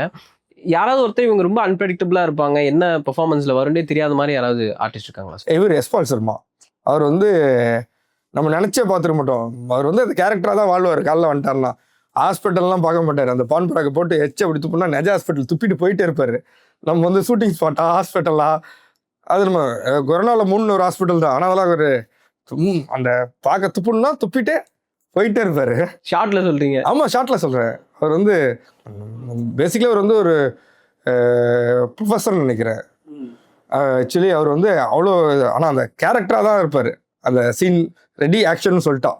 யாராவது ஒருத்தர் இவங்க ரொம்ப அன்பிரடிக்டபிளாக இருப்பாங்க, என்ன பெர்ஃபார்மன்ஸில் வரும்னே தெரியாத மாதிரி யாராவது ஆர்டிஸ்ட் இருக்காங்களா சார்? இவர் எஸ்பால் சர்மா. அவர் வந்து நம்ம நினச்சே பார்த்துருக்க மாட்டோம். அவர் வந்து அந்த கேரக்டராக தான் வாழ்வார். காலைல வந்துட்டார்னா ஹாஸ்பிட்டல்லாம் பார்க்க மாட்டார். அந்த பான் பராக்கை போட்டு அப்படி துப்புனா நெஜ ஹாஸ்பிட்டல் துப்பிட்டு போயிட்டே இருப்பார். நம்ம வந்து ஷூட்டிங் ஸ்பாட்டா ஹாஸ்பிட்டலா, அது நம்ம கொரோனாவில் 3 ஒரு ஹாஸ்பிட்டல் தான். ஆனால் அதெல்லாம் ஒரு அந்த பார்க்க துப்புன்னா துப்பிட்டே போயிட்டே இருப்பார். ஷார்ட்டில் சொல்கிறீங்க? ஆமாம், ஷார்ட்டில் சொல்கிறேன். அவர் வந்து பேசிக்கலி அவர் வந்து ஒரு ப்ரொஃபஸர்னு நினைக்கிறேன். ஆக்சுவலி அவர் வந்து அவ்வளோ, ஆனால் அந்த கேரக்டராக தான் இருப்பார். அந்த சீன் ரெடி ஆக்ஷன் சொல்லிட்டா